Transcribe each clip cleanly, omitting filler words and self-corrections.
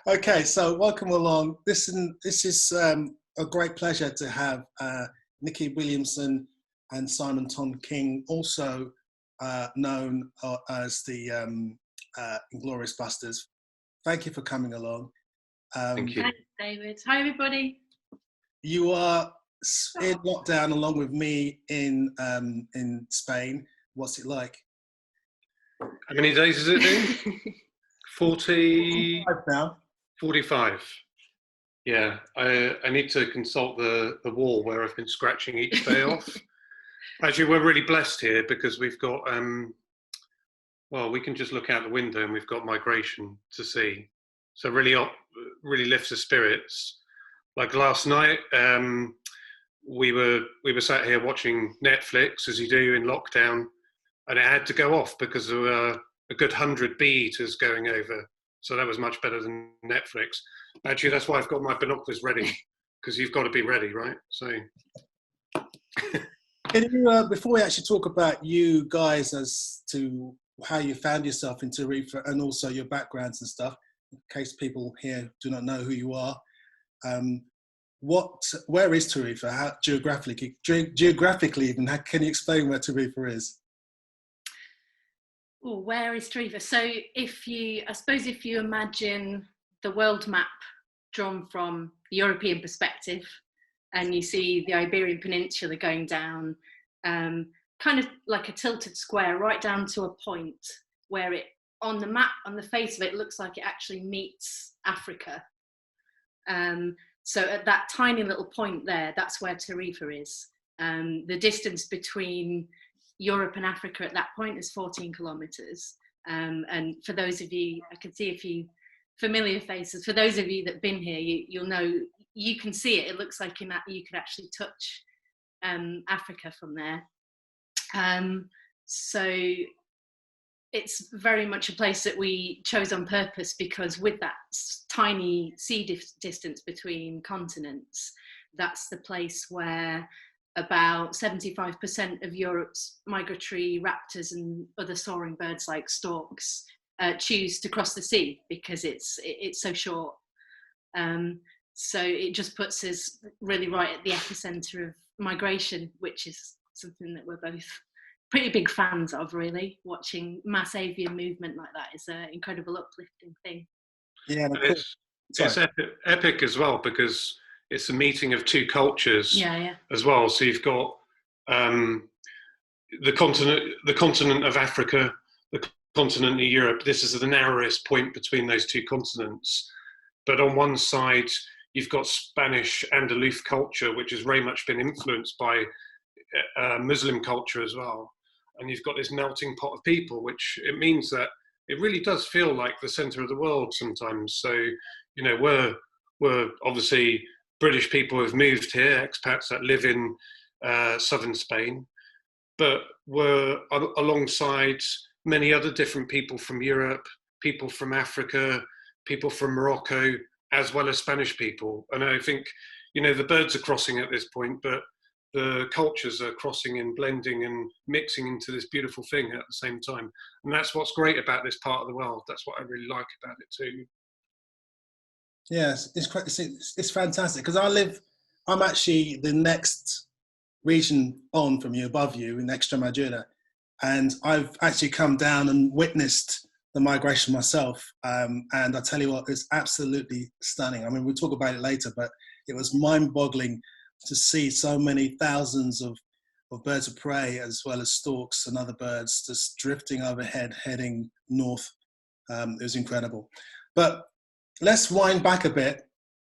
Okay, so welcome along. This is a great pleasure to have Niki Williamson and Simon Tonkin, also known as the Inglorious Bustards. Thank you for coming along. Thank you. Thanks, David. Hi, everybody. You are in lockdown along with me in Spain. What's it like? How many days has it been? 40 now. 45. Yeah, I need to consult the wall where I've been scratching each day off. Actually, we're really blessed here because we've got, well, we can just look out the window and we've got migration to see. So really lifts the spirits. Like last night, we were sat here watching Netflix, as you do in lockdown, and it had to go off because there were a good 100 bee-eaters going over. So that was much better than Netflix. Actually, that's why I've got my binoculars ready, because you've got to be ready, right? So, can you, before we actually talk about you guys as to how you found yourself in Tarifa and also your backgrounds and stuff, in case people here do not know who you are, where is Tarifa? How geographically even? How can you explain where Tarifa is? Oh, where is Tarifa? So I suppose if you imagine the world map drawn from the European perspective and you see the Iberian Peninsula going down, kind of like a tilted square right down to a point where it, on the map, on the face of it, looks like it actually meets Africa. So at that tiny little point there, that's where Tarifa is. The distance between Europe and Africa at that point is 14 kilometres. And for those of you, I can see a few familiar faces. For those of you that have been here, you'll know, you can see it. It looks like you could actually touch Africa from there. So it's very much a place that we chose on purpose because with that tiny sea distance between continents, that's the place where about 75% of Europe's migratory raptors and other soaring birds like storks choose to cross the sea because it's so short. So it just puts us really right at the epicenter of migration, which is something that we're both pretty big fans of, really. Watching mass avian movement like that is an incredible uplifting thing. Yeah, it's epic as well because it's a meeting of two cultures as well. So you've got the continent of Africa, the continent of Europe. This is the narrowest point between those two continents. But on one side, you've got Spanish Andaluz culture, which has very much been influenced by Muslim culture as well. And you've got this melting pot of people, which it means that it really does feel like the center of the world sometimes. So, you know, we're obviously British people who've moved here, expats that live in southern Spain, but we're alongside many other different people from Europe, people from Africa, people from Morocco, as well as Spanish people. And I think, you know, the birds are crossing at this point, but the cultures are crossing and blending and mixing into this beautiful thing at the same time. And that's what's great about this part of the world. That's what I really like about it too. Yes, it's fantastic because I'm actually the next region on from you, above you in Extremadura, and I've actually come down and witnessed the migration myself, and I tell you what, it's absolutely stunning. I mean, we'll talk about it later, but it was mind-boggling to see so many thousands of birds of prey as well as storks and other birds just drifting overhead, heading north. It was incredible. But let's wind back a bit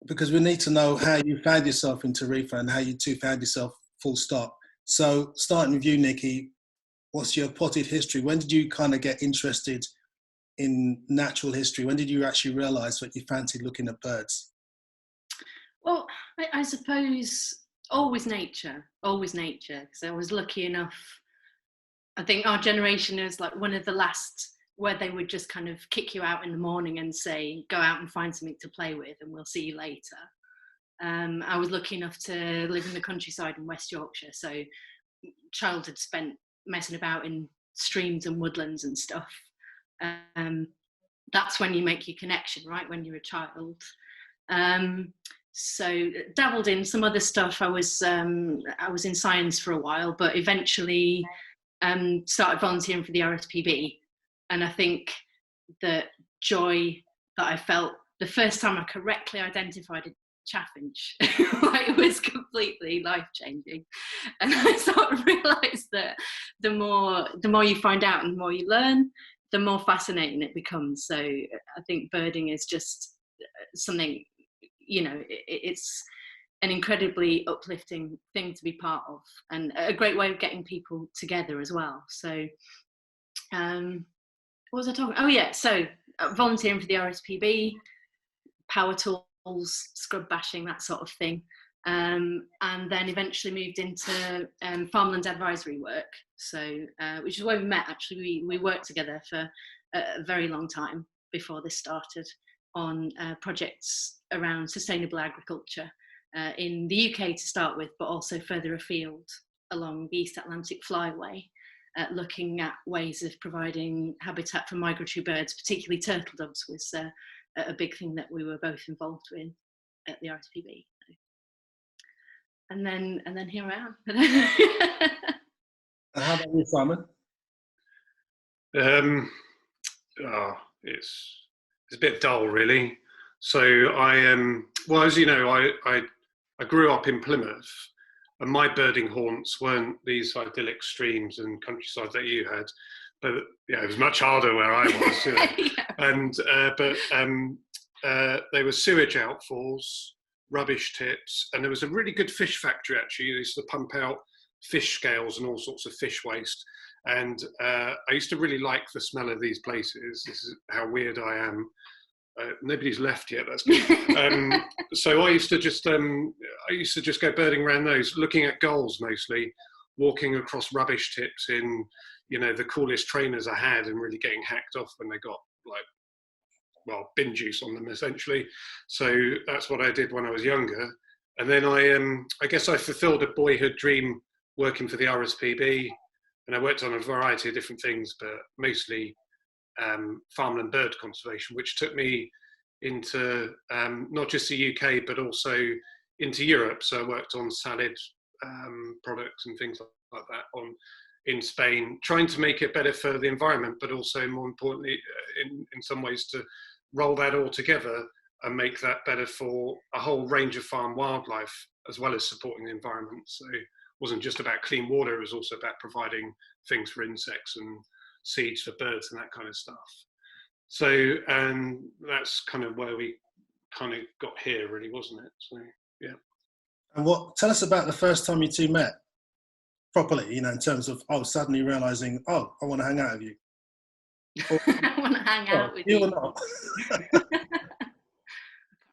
because we need to know how you found yourself in Tarifa and how you two found yourself, full stop. So starting with you, Niki, what's your potted history? When did you kind of get interested in natural history? When did you actually realise that you fancied looking at birds? Well, I suppose always nature, because I was lucky enough. I think our generation is like one of the last where they would just kind of kick you out in the morning and say, go out and find something to play with and we'll see you later. I was lucky enough to live in the countryside in West Yorkshire, so childhood spent messing about in streams and woodlands and stuff. that's when you make your connection, right? When you're a child. So dabbled in some other stuff. I was in science for a while, but eventually started volunteering for the RSPB. And I think the joy that I felt the first time I correctly identified a chaffinch, like, it was completely life-changing. And I sort of realised that the more you find out and the more you learn, the more fascinating it becomes. So I think birding is just something, you know, it's an incredibly uplifting thing to be part of, and a great way of getting people together as well. So what was I talking? Oh yeah, so volunteering for the RSPB, power tools, scrub bashing, that sort of thing. And then eventually moved into farmland advisory work. So, which is where we met, actually. We worked together for a very long time before this started on projects around sustainable agriculture in the UK to start with, but also further afield along the East Atlantic Flyway, looking at ways of providing habitat for migratory birds, particularly turtle doves was a big thing that we were both involved with at the RSPB. And then here I am. And how about you, Simon? It's a bit dull, really. So well, as you know, I grew up in Plymouth, and my birding haunts weren't these idyllic streams and countryside that you had, but yeah, it was much harder where I was. You know. Yeah. And they were sewage outfalls, rubbish tips, and there was a really good fish factory, actually. They used to pump out fish scales and all sorts of fish waste. And I used to really like the smell of these places. This is how weird I am. Nobody's left yet. That's good. So I used to just go birding around those, looking at gulls mostly, walking across rubbish tips in, you know, the coolest trainers I had, and really getting hacked off when they got bin juice on them, essentially. So that's what I did when I was younger. And then I guess I fulfilled a boyhood dream working for the RSPB, and I worked on a variety of different things, but mostly farmland bird conservation, which took me into not just the UK, but also into Europe. So I worked on salad products and things like that in Spain, trying to make it better for the environment, but also more importantly, in some ways, to roll that all together and make that better for a whole range of farm wildlife, as well as supporting the environment. So it wasn't just about clean water, it was also about providing things for insects and seeds for birds and that kind of stuff. So, and that's kind of where we kind of got here, really, wasn't it? So, yeah. And tell us about the first time you two met properly, you know, in terms of, suddenly realising, I want to hang out with you. I want to hang out with you. Or not? I can't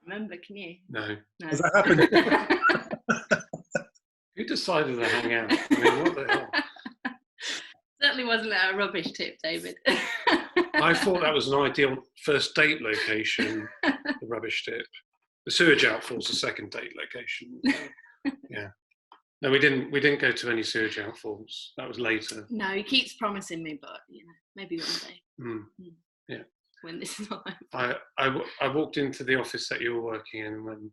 remember, can you? No. Has that happened? Who decided to hang out? I mean, what the hell? Certainly wasn't at a rubbish tip, David. I thought that was an ideal first date location, the rubbish tip. The sewage outfall's the second date location. Yeah. No, we didn't go to any sewage outfalls. That was later. No, he keeps promising me, but you know, maybe one day. Yeah. When this is all over. I walked into the office that you were working in and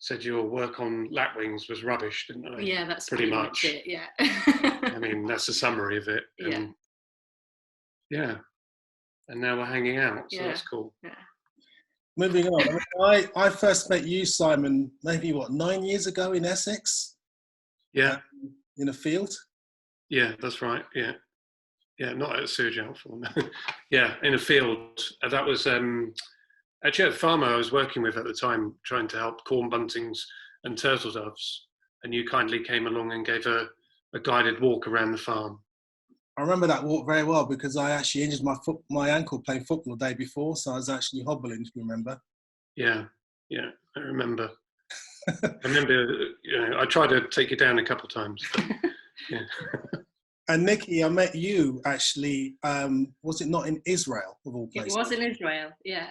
said your work on lapwings was rubbish, didn't I? Yeah, that's pretty much it. Yeah. I mean, that's a summary of it. Yeah. And now we're hanging out, so that's cool. Yeah. Moving on, I first met you, Simon, maybe 9 years ago in Essex? Yeah. In a field? Yeah, that's right. Yeah. Yeah, not at a sewage outfall. Yeah, in a field. That was actually a farmer I was working with at the time, trying to help corn buntings and turtle doves. And you kindly came along and gave a guided walk around the farm. I remember that walk very well because I actually injured my ankle playing football the day before, so I was actually hobbling, if you remember. Yeah, I remember. I remember, I tried to take you down a couple of times. But, yeah. And Niki, I met you actually, was it not in Israel, of all places? It was in Israel, yeah.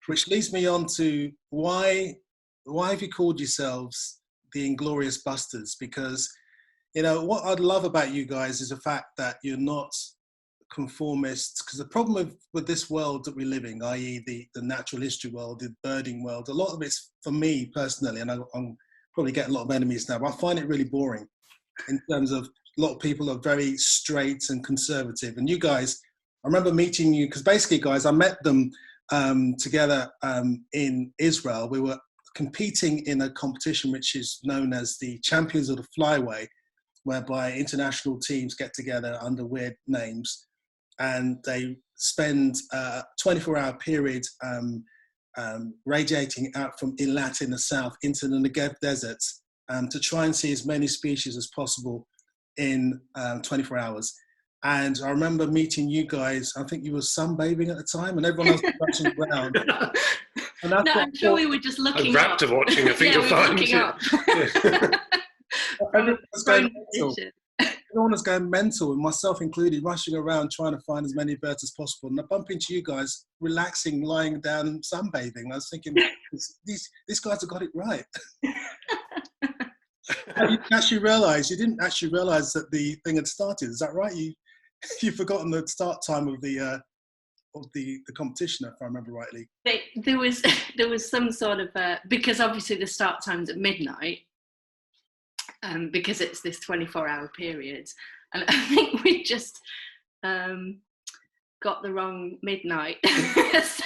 Which leads me on to why have you called yourselves the Inglorious Bustards? Because, what I'd love about you guys is the fact that you're not conformists, because the problem with this world that we live in, i.e. the natural history world, the birding world, a lot of it's, for me personally, and I'm probably getting a lot of enemies now, but I find it really boring in terms of a lot of people are very straight and conservative. And you guys, I remember meeting you, because basically, guys, I met them together in Israel. We were competing in a competition which is known as the Champions of the Flyway, whereby international teams get together under weird names and they spend a 24-hour period radiating out from Eilat in the south into the Negev Desert to try and see as many species as possible in 24 hours. And I remember meeting you guys, I think you were sunbathing at the time, and everyone else was watching around. And no, I'm sure we were just looking up. Raptor watching, I think you'll find. Looking up. Everyone was going mental, and myself included, rushing around trying to find as many birds as possible. And I bump into you guys relaxing, lying down and sunbathing. I was thinking, these guys have got it right. You didn't actually realise that the thing had started. Is that right? You've forgotten the start time of the competition, if I remember rightly. There was some sort of because obviously the start time's at midnight, because it's this 24-hour period, and I think we just got the wrong midnight. So,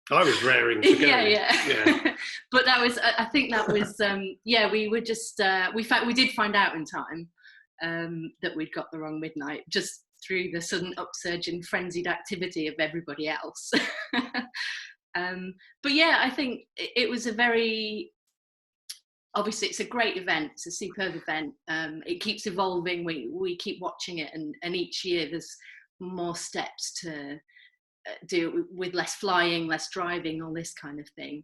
I was raring to go. Yeah. But I think that was we were just we did find out in time that we'd got the wrong midnight, just through the sudden upsurge in frenzied activity of everybody else. But yeah, I think it was a very, obviously it's a great event, it's a superb event. It keeps evolving, we keep watching it, and each year there's more steps to do with less flying, less driving, all this kind of thing.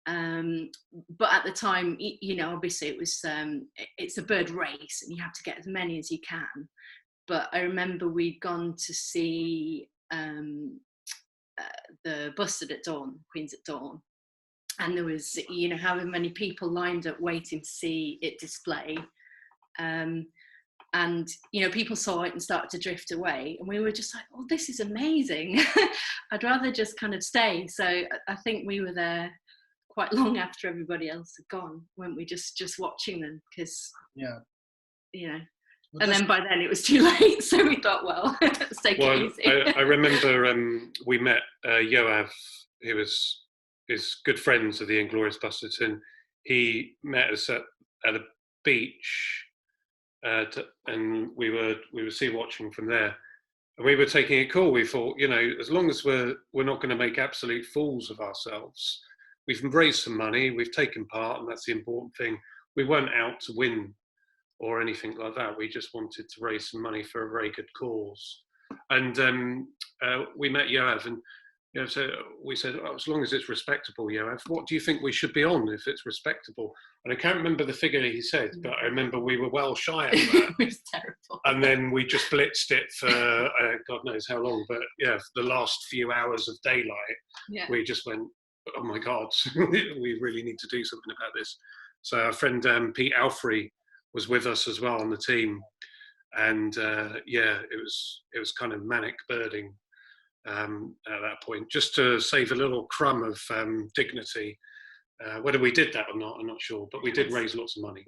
But at the time, obviously it was it's a bird race and you have to get as many as you can. But I remember we'd gone to see the Bustard at dawn, Queens at dawn, and there was however many people lined up waiting to see it display, and people saw it and started to drift away, and we were just like, oh, this is amazing. I'd rather just kind of stay. So I think we were there quite long after everybody else had gone, weren't we, just watching them, because and then by then it was too late, so we thought, well, let's take it easy. I remember we met Yoav, who was good friends of the Inglorious Bustards, and he met us at a beach, and we were sea watching from there, and we were taking it cool. We thought, as long as we're not going to make absolute fools of ourselves, we've raised some money, we've taken part, and that's the important thing. We weren't out to win or anything like that. We just wanted to raise some money for a very good cause. And we met Yoav, and so we said, as long as it's respectable, Yoav, what do you think we should be on if it's respectable? And I can't remember the figure he said, but I remember we were well shy of that. It was terrible. And then we just blitzed it for God knows how long, but for the last few hours of daylight, we just went, oh my God, we really need to do something about this. So our friend Pete Alfrey was with us as well on the team, and it was kind of manic birding at that point, just to save a little crumb of dignity. Whether we did that or not, I'm not sure, but we did raise lots of money.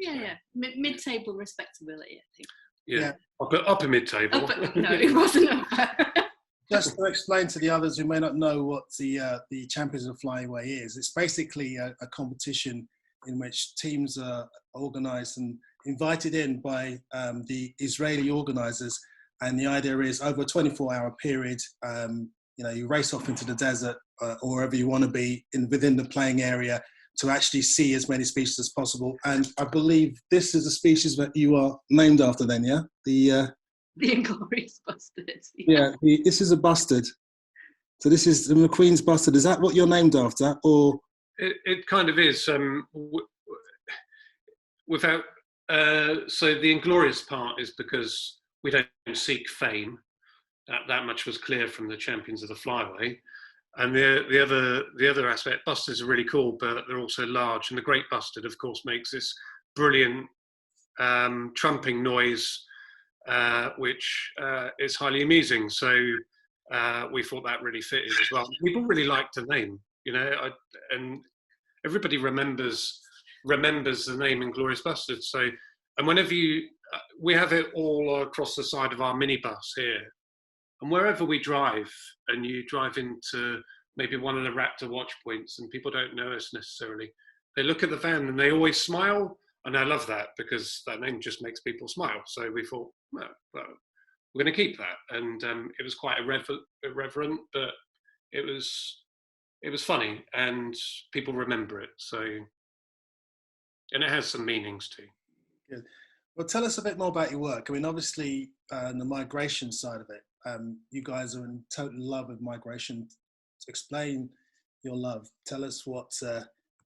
Mid-table respectability, I think. Yeah. Upper mid-table. No, it wasn't upper. Just to explain to the others who may not know what the Champions of the Flyway is, it's basically a competition in which teams are organised and invited in by the Israeli organisers, and the idea is over a 24-hour period, you race off into the desert or wherever you want to be within the playing area to actually see as many species as possible. And I believe this is a species that you are named after then, yeah? The Inglorious Bustards. This is a bustard. So this is the McQueen's bustard. Is that what you're named after, or? It kind of is. Without so the Inglorious part is because we don't seek fame. That much was clear from the Champions of the Flyway. And the other aspect, bustards are really cool, but they're also large. And the Great Bustard, of course, makes this brilliant trumping noise which is highly amusing. So we thought that really fitted as well. People really liked the name, you know, and everybody remembers the name Inglorious Bustards. So, and whenever we have it all across the side of our minibus here, and wherever we drive, and you drive into maybe one of the Raptor watch points, and people don't know us necessarily, they look at the van and they always smile, and I love that because that name just makes people smile. So we thought, well, we're going to keep that, and it was quite irreverent, but it was funny, and people remember it. So, and it has some meanings too. Good. Well, tell us a bit more about your work. I mean, obviously, the migration side of it. You guys are in total love with migration. Explain your love. Tell us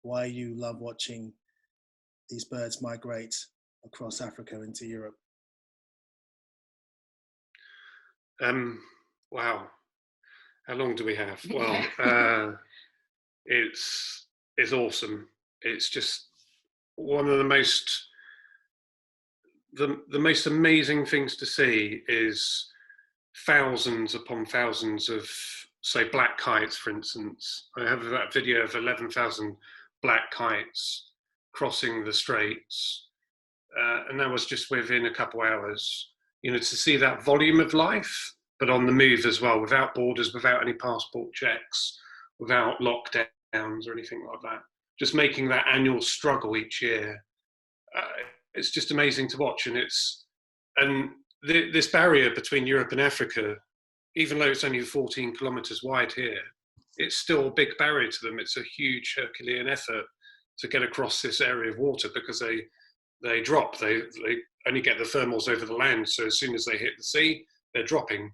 why you love watching these birds migrate across Africa into Europe. Wow. How long do we have? Well, it's awesome. It's just one of the most amazing things to see is thousands upon thousands of, say, black kites, for instance. I have that video of 11,000 black kites crossing the Straits, and that was just within a couple hours. You know, to see that volume of life, but on the move as well, without borders, without any passport checks, without lockdowns or anything like that. Just making that annual struggle each year. It's just amazing to watch, and this barrier between Europe and Africa, even though it's only 14 kilometers wide here, it's still a big barrier to them. It's a huge Herculean effort to get across this area of water because they drop. They only get the thermals over the land, so as soon as they hit the sea, they're dropping,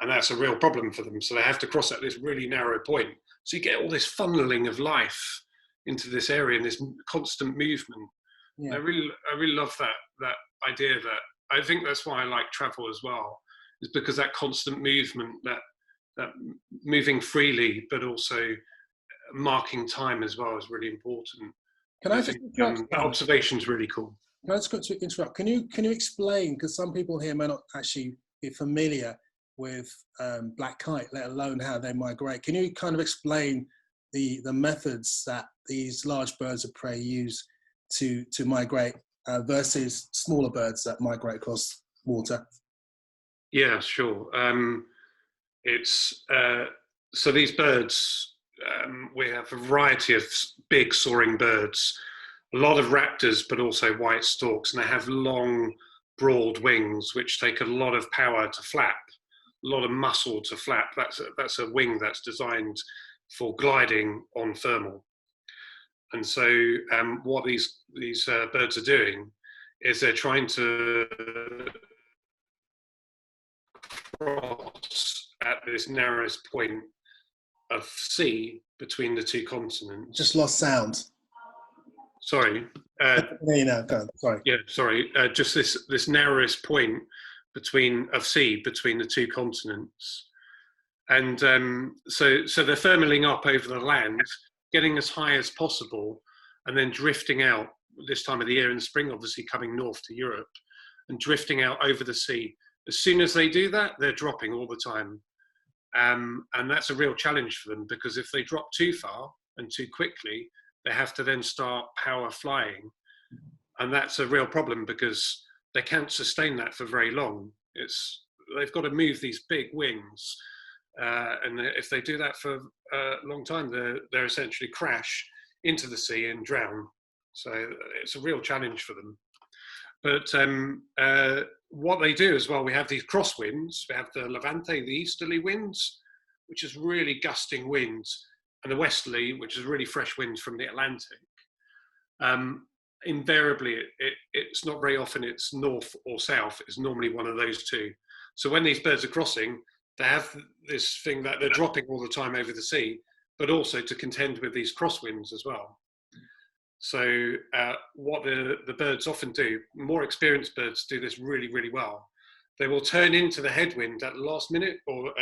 and that's a real problem for them. So they have to cross at this really narrow point. So you get all this funneling of life into this area and this constant movement. Yeah. I really love that idea. That I think that's why I like travel as well, is because that constant movement, that moving freely, but also marking time as well, is really important. Can I just the observation's really cool. Can I just interrupt? Can you explain, because some people here may not actually be familiar with black kite, let alone how they migrate. Can you kind of explain the methods that these large birds of prey use to migrate versus smaller birds that migrate across water? Yeah, sure. So these birds, we have a variety of big soaring birds, a lot of raptors, but also white storks, and they have long, broad wings, which take a lot of power to flap, a lot of muscle to flap. That's a wing that's designed for gliding on thermal. And so what these birds are doing is they're trying to cross at this narrowest point of sea between the two continents. Just lost sound. Sorry. No, go on. Sorry. Yeah, sorry. Just this narrowest point of sea between the two continents. And so they're thermaling up over the land, getting as high as possible, and then drifting out this time of the year in the spring, obviously coming north to Europe, and drifting out over the sea. As soon as they do that, they're dropping all the time. And that's a real challenge for them, because if they drop too far and too quickly, they have to then start power flying. And that's a real problem because they can't sustain that for very long. They've got to move these big wings. And if they do that for a long time, they're essentially crash into the sea and drown. So it's a real challenge for them. But what they do as well, we have these crosswinds. We have the Levante, the easterly winds, which is really gusting winds, and the westerly, which is really fresh winds from the Atlantic. Invariably, it's not very often it's north or south. It's normally one of those two. So when these birds are crossing, they have this thing that they're dropping all the time over the sea, but also to contend with these crosswinds as well. So what the birds often do, more experienced birds do this really, really well. They will turn into the headwind at the last minute or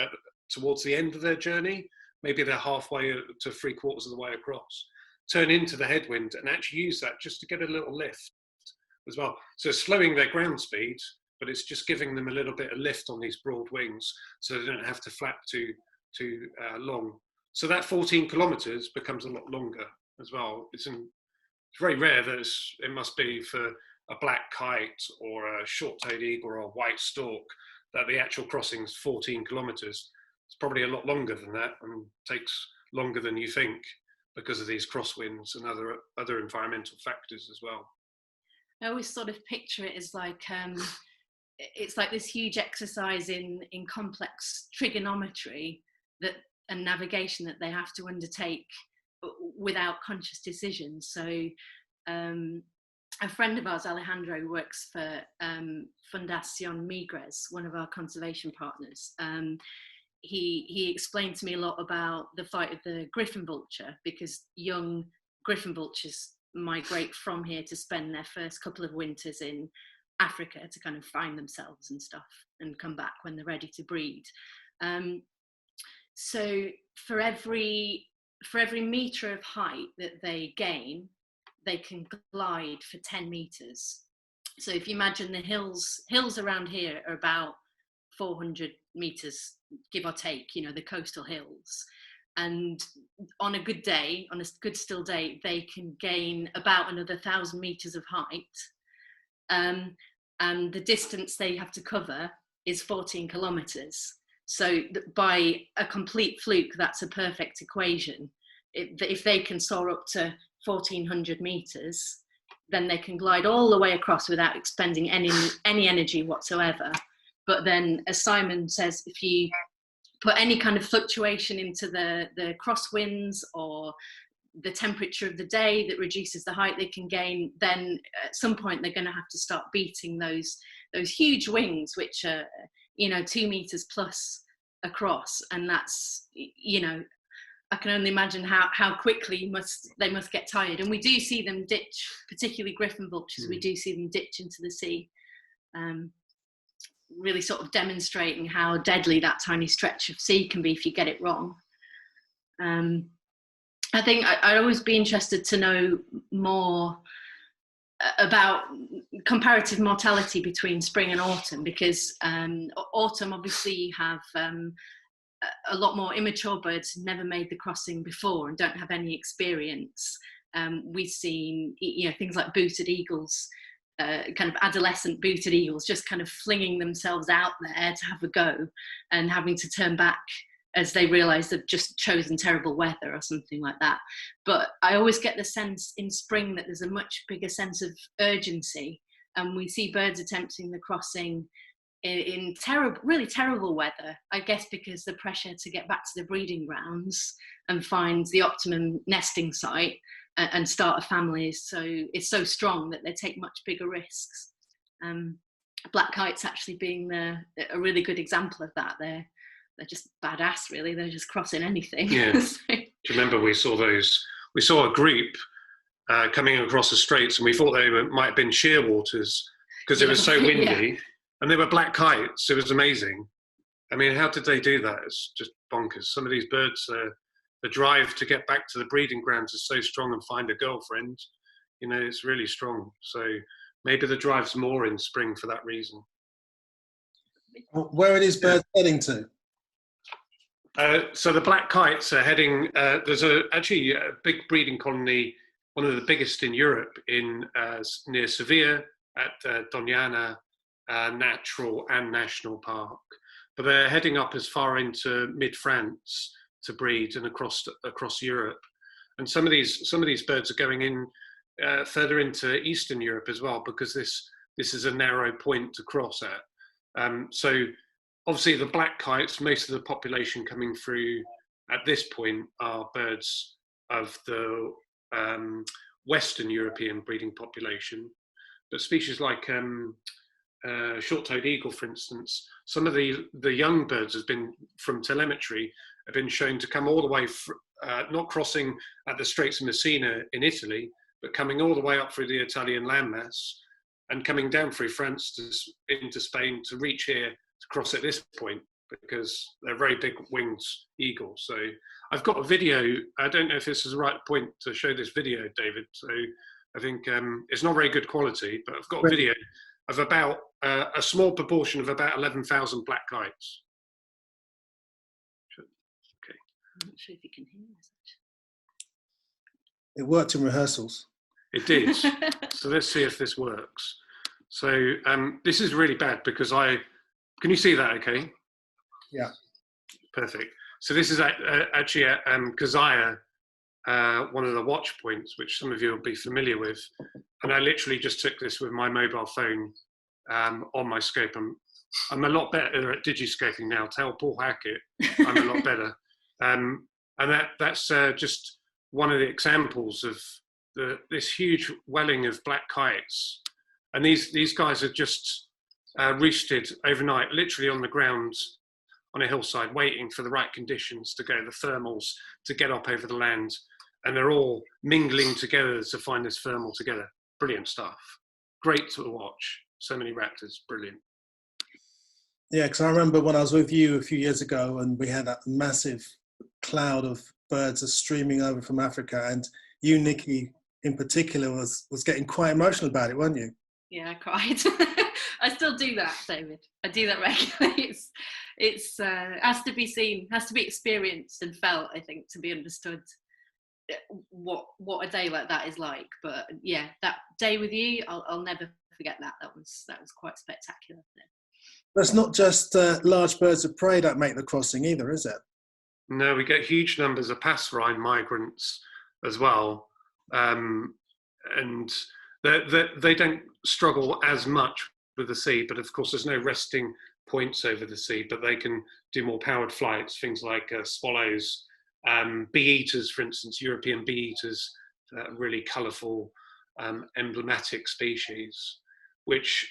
towards the end of their journey. Maybe they're halfway to 3/4 of the way across. Turn into the headwind and actually use that just to get a little lift as well. So slowing their ground speed, but it's just giving them a little bit of lift on these broad wings so they don't have to flap too long. So that 14 kilometers becomes a lot longer as well. It's very rare that it must be for a black kite or a short-tailed eagle or a white stork that the actual crossing is 14 kilometers. It's probably a lot longer than that and takes longer than you think because of these crosswinds and other environmental factors as well. I always sort of picture it as like it's like this huge exercise in complex trigonometry and navigation that they have to undertake without conscious decisions. So a friend of ours, Alejandro, works for Fundación Migres, one of our conservation partners. He explained to me a lot about the fight of the Griffon vulture, because young Griffon vultures migrate from here to spend their first couple of winters in Africa to kind of find themselves and stuff and come back when they're ready to breed. So for every metre of height that they gain, they can glide for 10 metres. So if you imagine the hills around here are about 400 metres, give or take, you know, the coastal hills. And on a good day, on a good still day, they can gain about another 1,000 metres of height. And the distance they have to cover is 14 kilometres. So by a complete fluke, that's a perfect equation. If they can soar up to 1,400 metres, then they can glide all the way across without expending any energy whatsoever. But then, as Simon says, if you put any kind of fluctuation into the crosswinds or the temperature of the day that reduces the height they can gain, then at some point they're going to have to start beating those huge wings, which are, you know, 2 meters plus across. And that's, you know, I can only imagine how quickly they must get tired. And we do see them ditch, particularly Griffon vultures, we do see them ditch into the sea, really sort of demonstrating how deadly that tiny stretch of sea can be if you get it wrong. I think I'd always be interested to know more about comparative mortality between spring and autumn, because autumn obviously you have a lot more immature birds who never made the crossing before and don't have any experience. We've seen, you know, things like booted eagles, kind of adolescent booted eagles just kind of flinging themselves out there to have a go and having to turn back as they realise they've just chosen terrible weather or something like that. But I always get the sense in spring that there's a much bigger sense of urgency, and we see birds attempting the crossing in really terrible weather, I guess because the pressure to get back to the breeding grounds and find the optimum nesting site and start a family is so strong that they take much bigger risks. Black kites actually being a really good example of that. They're just badass, really. They're just crossing anything. Yeah. Do you remember we saw a group coming across the Straits, and we thought they might have been shearwaters because it was so windy, and they were black kites. It was amazing. I mean, how did they do that? It's just bonkers. Some of these birds, the drive to get back to the breeding grounds is so strong and find a girlfriend. You know, it's really strong. So maybe the drive's more in spring for that reason. Where are these birds heading to? So the black kites are heading, there's actually a big breeding colony, one of the biggest in Europe, near Sevilla at Doñana Natural and National Park. But they're heading up as far into mid-France to breed and across Europe. And some of these birds are going in further into Eastern Europe as well, because this is a narrow point to cross at. So obviously the black kites, most of the population coming through at this point are birds of the Western European breeding population. But species like short-toed eagle, for instance, some of the young birds from telemetry have been shown to come all the way, not crossing at the Straits of Messina in Italy, but coming all the way up through the Italian landmass and coming down through France into Spain to reach here to cross at this point, because they're very big winged eagles. So I've got a video. I don't know if this is the right point to show this video, David. So I think it's not very good quality, but I've got a video. of about a small proportion of about 11,000 black kites. Okay. I'm not sure if you can hear us. It worked in rehearsals. It did. So let's see if this works. So this is really bad because can you see that okay? Yeah. Perfect. So this is actually at Kazaya, one of the watch points, which some of you will be familiar with. And I literally just took this with my mobile phone on my scope. I'm a lot better at digiscoping now. Tell Paul Hackett I'm a lot better. And that's just one of the examples of this huge welling of black kites. And these guys are just roosted overnight, literally on the ground on a hillside, waiting for the right conditions to go, the thermals to get up over the land. And they're all mingling together to find this thermal together. Brilliant stuff. Great to watch. So many raptors. Brilliant. Yeah, because I remember when I was with you a few years ago and we had that massive cloud of birds streaming over from Africa, and you, Niki, in particular, was getting quite emotional about it, weren't you? Yeah, I cried. I still do that, David. I do that regularly. It's has to be seen, has to be experienced and felt, I think, to be understood what a day like that is like. But yeah, that day with you, I'll never forget that. That was quite spectacular. But it's not just large birds of prey that make the crossing either, is it? No, we get huge numbers of passerine migrants as well. And they don't struggle as much with the sea, but of course there's no resting points over the sea, but they can do more powered flights, things like swallows, bee-eaters, for instance, European bee-eaters, really colourful, emblematic species, which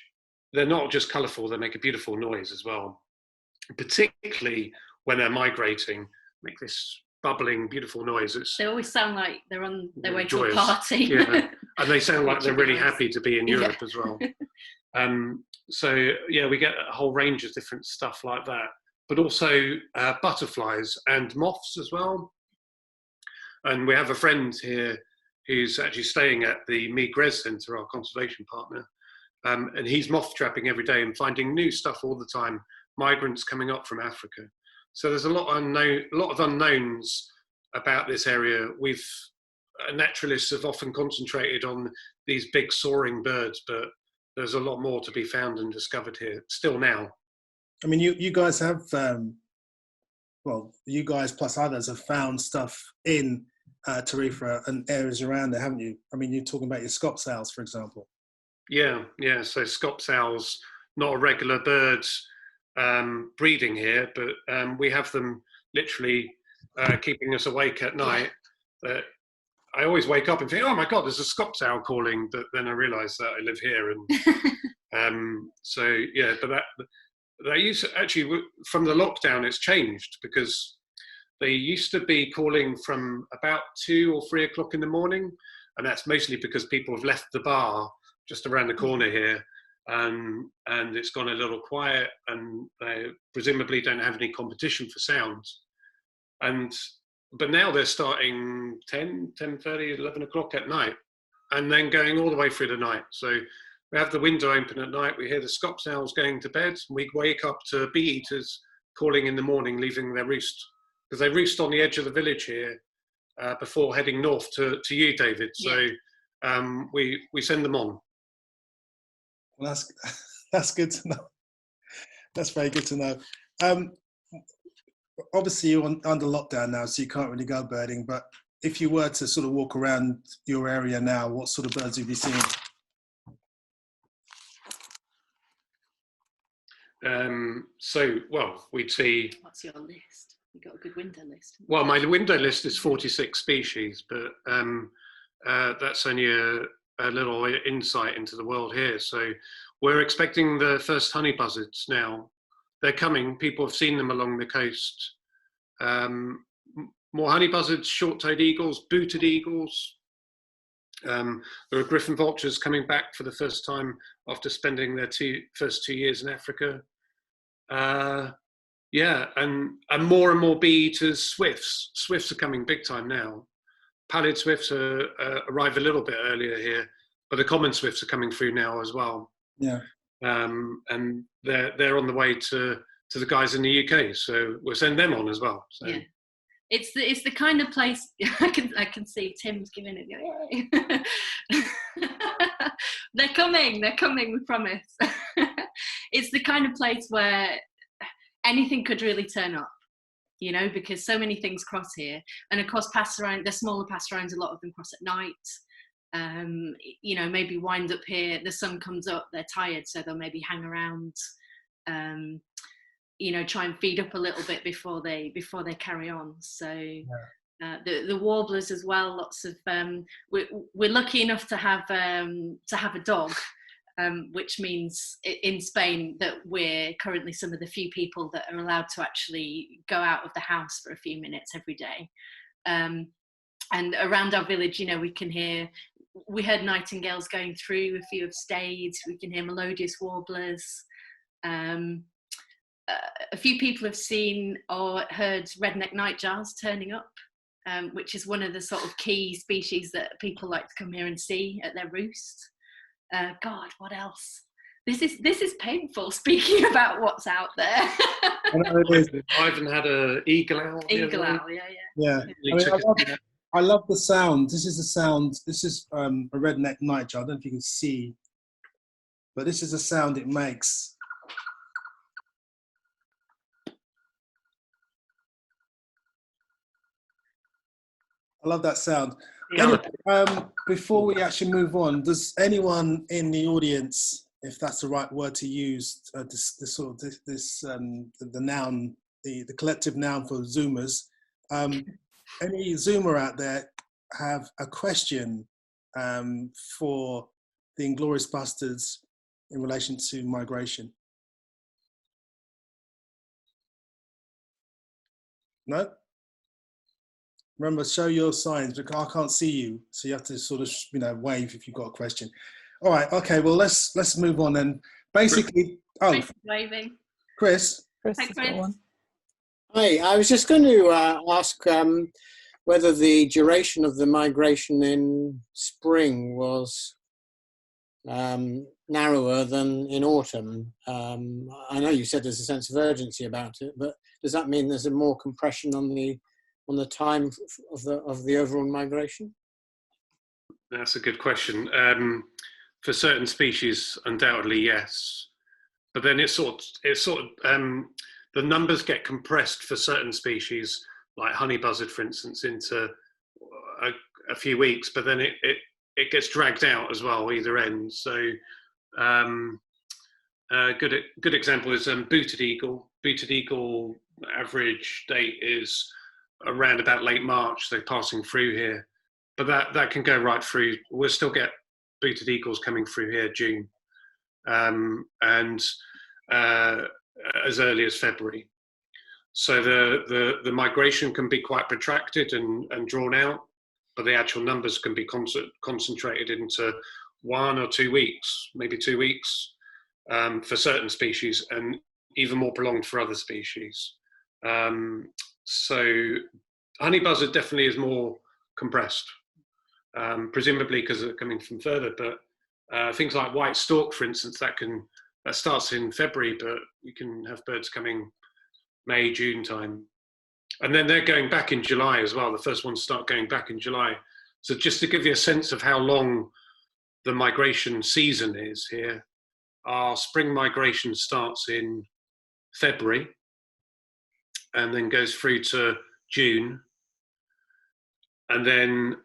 they're not just colourful, they make a beautiful noise as well, particularly when they're migrating, make this bubbling, beautiful noise. They always sound like they're on their way joyous. to a party. Yeah, and they sound like they're really happy to be in Europe as well. So yeah, we get a whole range of different stuff like that, but also butterflies and moths as well. And we have a friend here who's actually staying at the Migres Centre, our conservation partner, and he's moth trapping every day and finding new stuff all the time, migrants coming up from Africa. So there's a lot of unknowns about this area. Naturalists have often concentrated on these big soaring birds, but there's a lot more to be found and discovered here still now. I mean, you guys have, you guys plus others have found stuff in Tarifa and areas around there, haven't you? I mean, you're talking about your Scops owls, for example. Yeah. So Scops owls, not a regular bird breeding here, but we have them literally keeping us awake at night. I always wake up and think, oh my God, there's a Scops owl calling, but then I realise that I live here. And so, yeah, but that used to, actually, from the lockdown, it's changed because they used to be calling from about 2 or 3 o'clock in the morning. And that's mostly because people have left the bar just around the corner here. And it's gone a little quiet, and they presumably don't have any competition for sounds. But now they're starting 10:30, 11 o'clock at night, and then going all the way through the night. So we have the window open at night, we hear the Scops owls going to bed, and we wake up to bee-eaters calling in the morning, leaving their roost, because they roost on the edge of the village here before heading north to you, David. So we send them on. Well, that's good to know. That's very good to know. Obviously, you're under lockdown now, so you can't really go birding. But if you were to sort of walk around your area now, what sort of birds have you seen? We'd see... What's your list? You've got a good window list. Well, my window list is 46 species, but that's only a little insight into the world here. So we're expecting the first honey buzzards now. They're coming. People have seen them along the coast. More honey buzzards, short-toed eagles, booted eagles. There are Griffon vultures coming back for the first time after spending their first 2 years in Africa. And more and more bee-eaters, swifts. Swifts are coming big time now. Pallid swifts arrive a little bit earlier here, but the common swifts are coming through now as well. Yeah. and they're on the way to the guys in the UK, so we'll send them on as well. So. Yeah. It's the kind of place I can see Tim's giving it. Yay. They're coming, we promise. It's the kind of place where anything could really turn up, you know, because so many things cross here. And of course, the smaller passerines, a lot of them cross at night. You know, maybe wind up here, the sun comes up, they're tired, so they'll maybe hang around, you know, try and feed up a little bit before they carry on. So the warblers as well, lots of we're lucky enough to have a dog, which means in Spain that we're currently some of the few people that are allowed to actually go out of the house for a few minutes every day. And around our village, you know, we heard nightingales going through, a few have stayed, we can hear melodious warblers. A few people have seen or heard redneck nightjars turning up, which is one of the sort of key species that people like to come here and see at their roost. God, what else? This is painful, speaking about what's out there. I even had an eagle owl. Eagle owl, yeah. I love the sound. This is the sound. This is a redneck nightjar. I don't know if you can see, but this is the sound it makes. I love that sound. Yeah. Anyway, before we actually move on, does anyone in the audience, if that's the right word to use, the noun, the collective noun for Zoomers, any Zoomer out there have a question for the Inglorious Bustards in relation to migration? No? Remember, show your signs because I can't see you, so you have to sort of, you know, wave if you've got a question. All right, okay. Well, let's move on then. Basically, Chris is waving. Chris. Hi, Chris. Hi, I was just going to ask whether the duration of the migration in spring was narrower than in autumn. I know you said there's a sense of urgency about it, but does that mean there's a more compression on the time of the overall migration? That's a good question. For certain species, undoubtedly yes, but then it's sort of the numbers get compressed for certain species, like honey buzzard, for instance, into a few weeks, but then it gets dragged out as well, either end. So good example is booted eagle. Booted eagle average date is around about late March. They're passing through here, but that can go right through. We'll still get booted eagles coming through here June, and as early as February. So the migration can be quite protracted and drawn out, but the actual numbers can be concentrated into 1 or 2 weeks, maybe 2 weeks for certain species, and even more prolonged for other species. So honey buzzard definitely is more compressed, presumably because they're coming from further, but things like white stork, for instance, that starts in February, but you can have birds coming May, June time. And then they're going back in July as well. The first ones start going back in July. So just to give you a sense of how long the migration season is here, our spring migration starts in February and then goes through to June. And then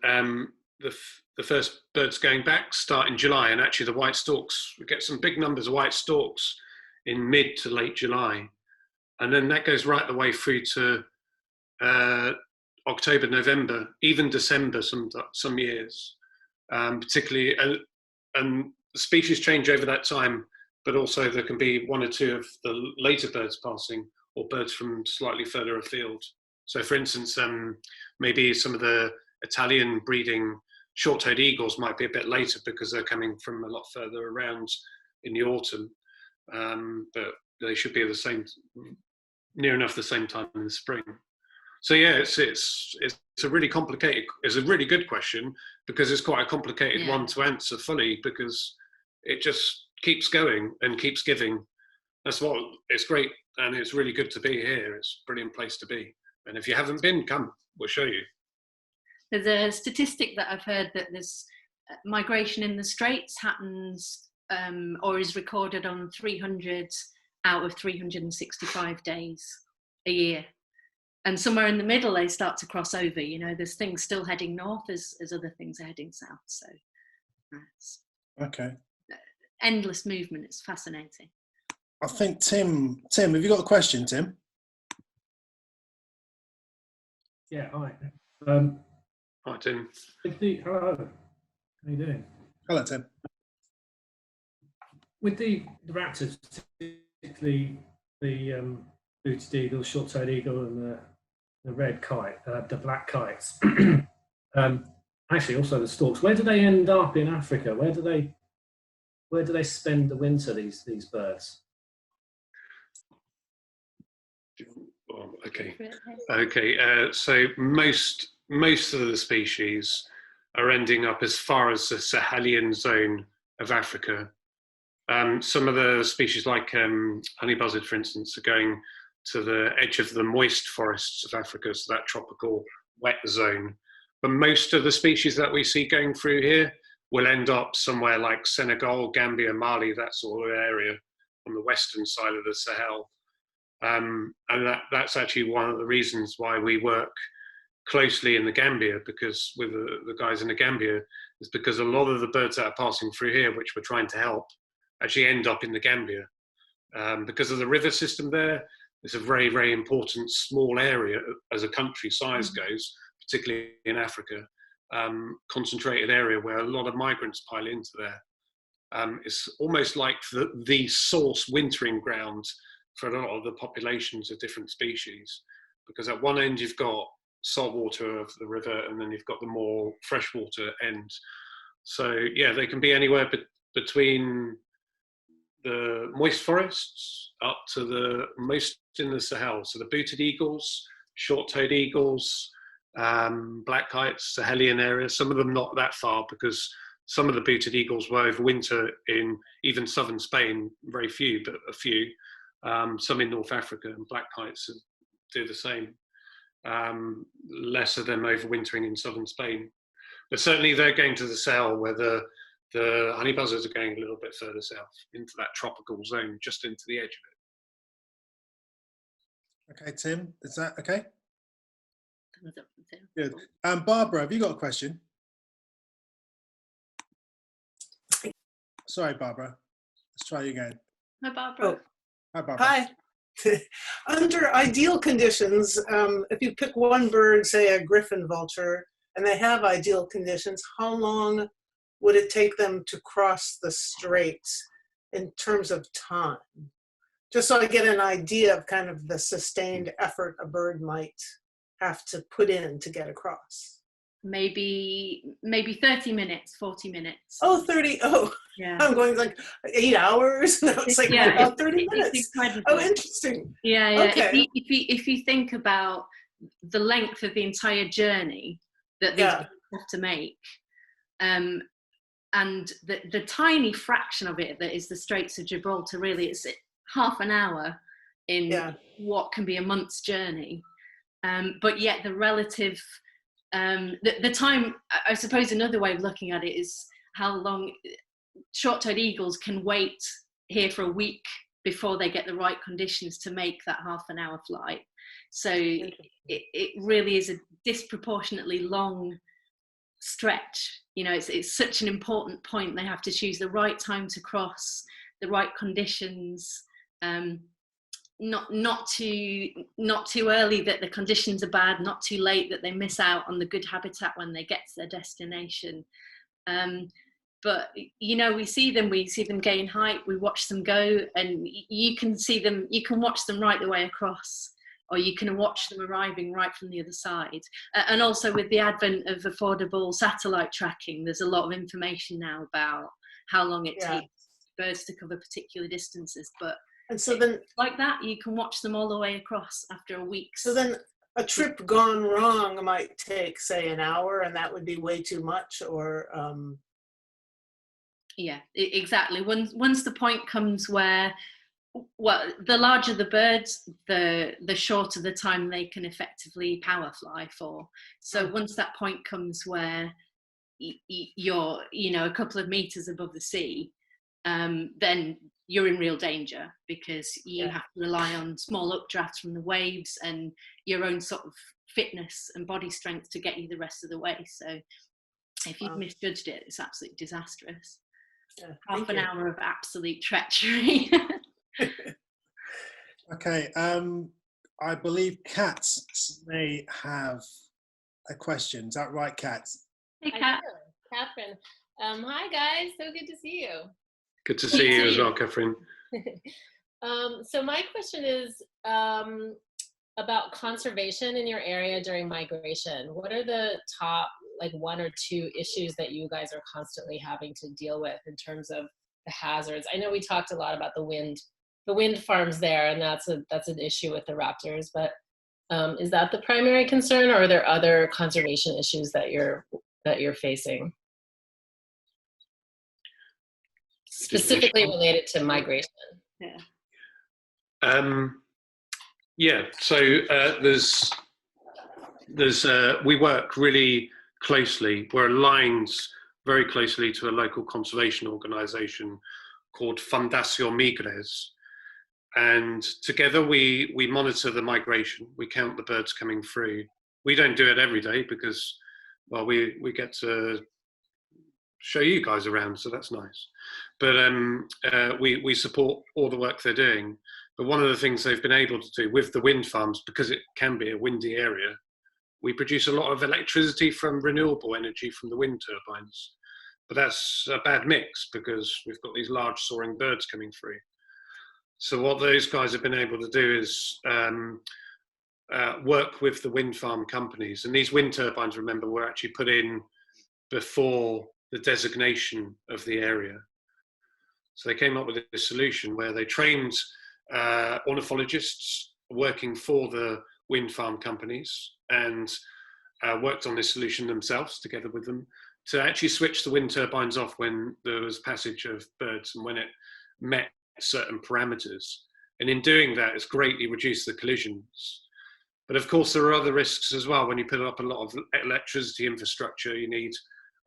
the first birds going back start in July, and actually the white storks, we get some big numbers of white storks in mid to late July. And then that goes right the way through to October, November, even December some years, particularly, and the species change over that time, but also there can be 1 or 2 of the later birds passing, or birds from slightly further afield. So for instance, maybe some of the Italian breeding short-toed eagles might be a bit later because they're coming from a lot further around in the autumn, but they should be at the same, near enough the same time in the spring. So yeah, it's a really complicated, it's a really good question because it's quite a complicated one to answer fully, because it just keeps going and keeps giving. That's what, it's great, and it's really good to be here. It's a brilliant place to be. And if you haven't been, come, we'll show you. There's a statistic that I've heard that there's migration in the Straits happens or is recorded on 300 out of 365 days a year. And somewhere in the middle, they start to cross over. You know, there's things still heading north as other things are heading south. So it's Okay. endless movement. It's fascinating. I think Tim, have you got a question, Tim? Yeah, hi. Hi, Tim. Hello. How you doing? Hello, Tim. With the raptors, particularly the booted eagle, short-toed eagle, and the red kite, the black kites, actually also the storks. Where do they end up in Africa? Where do they spend the winter? These birds. Oh, okay. So most of the species are ending up as far as the Sahelian zone of Africa. Some of the species, like honey buzzard, for instance, are going to the edge of the moist forests of Africa, so that tropical wet zone. But most of the species that we see going through here will end up somewhere like Senegal, Gambia, Mali, that sort of area on the western side of the Sahel. And that's actually one of the reasons why we work closely in the Gambia, because with the guys in the Gambia, is because a lot of the birds that are passing through here, which we're trying to help, actually end up in the Gambia. Because of the river system there, it's a very, very important small area as a country size goes, particularly in Africa, concentrated area where a lot of migrants pile into there. It's almost like the source wintering ground for a lot of the populations of different species, because at one end you've got salt water of the river, and then you've got the more freshwater end. So yeah, they can be anywhere between the moist forests up to the most in the Sahel. So the booted eagles, short-toed eagles, black kites, Sahelian areas, some of them not that far, because some of the booted eagles will overwinter in even southern Spain, very few, but a few. Some in North Africa, and black kites do the same. Less of them overwintering in southern Spain. But certainly they're going to the Sahel, where the honey buzzards are going a little bit further south into that tropical zone, just into the edge of it. Okay, Tim, is that okay? Thumbs up from Tim. Good. Barbara, have you got a question? Sorry, Barbara. Let's try you again. Hi, Barbara. Oh. Hi, Barbara. Hi. Under ideal conditions, if you pick one bird, say a Griffon vulture, and they have ideal conditions, how long would it take them to cross the Straits in terms of time? Just so I get an idea of kind of the sustained effort a bird might have to put in to get across. Maybe 30 minutes, 40 minutes. Oh, 30. Oh, yeah. I'm going like 8 hours. No, it's like about 30 minutes. Oh, interesting. Yeah. Okay. If you think about the length of the entire journey that these birds have to make, and the tiny fraction of it that is the Straits of Gibraltar, really, it's half an hour in what can be a month's journey. But yet the relative, the time, I suppose another way of looking at it is how long short-toed eagles can wait here for a week before they get the right conditions to make that half an hour flight. So it really is a disproportionately long stretch. You know, it's such an important point. They have to choose the right time to cross, the right conditions, not too early that the conditions are bad, not too late that they miss out on the good habitat when they get to their destination. But you know, we see them gain height, we watch them go, and you can watch them right the way across, or you can watch them arriving right from the other side. And also with the advent of affordable satellite tracking, there's a lot of information now about how long it takes birds to cover particular distances. And so then, like that, you can watch them all the way across after a week. So then a trip gone wrong might take, say, an hour, and that would be way too much, or... Yeah, exactly. Once the point comes where, well, the larger the birds, the shorter the time they can effectively power fly for. So once that point comes where you're, you know, a couple of meters above the sea, then you're in real danger, because you have to rely on small updrafts from the waves and your own sort of fitness and body strength to get you the rest of the way. So if you've misjudged it, it's absolutely disastrous. Half an hour of absolute treachery. Okay, I believe Kat may have a question. Is that right, Kat? Hey, Kat. Catherine. Hi, guys. So good to see you. Good to see you as well, Catherine. So my question is about conservation in your area during migration. What are the top, like, 1 or 2 issues that you guys are constantly having to deal with in terms of the hazards? I know we talked a lot about the wind farms there, and that's an issue with the raptors, but is that the primary concern, or are there other conservation issues that you're facing? Specifically related to migration. So we work really closely. We're aligned very closely to a local conservation organisation called Fundación Migres, and together we monitor the migration. We count the birds coming through. We don't do it every day because, well, we get to show you guys around, so that's nice. But we support all the work they're doing. But one of the things they've been able to do with the wind farms, because it can be a windy area, we produce a lot of electricity from renewable energy from the wind turbines. But that's a bad mix because we've got these large soaring birds coming through. So what those guys have been able to do is work with the wind farm companies. And these wind turbines, remember, were actually put in before the designation of the area. So they came up with a solution where they trained ornithologists working for the wind farm companies and worked on this solution themselves together with them to actually switch the wind turbines off when there was passage of birds and when it met certain parameters. And in doing that, it's greatly reduced the collisions. But of course, there are other risks as well. When you put up a lot of electricity infrastructure, you need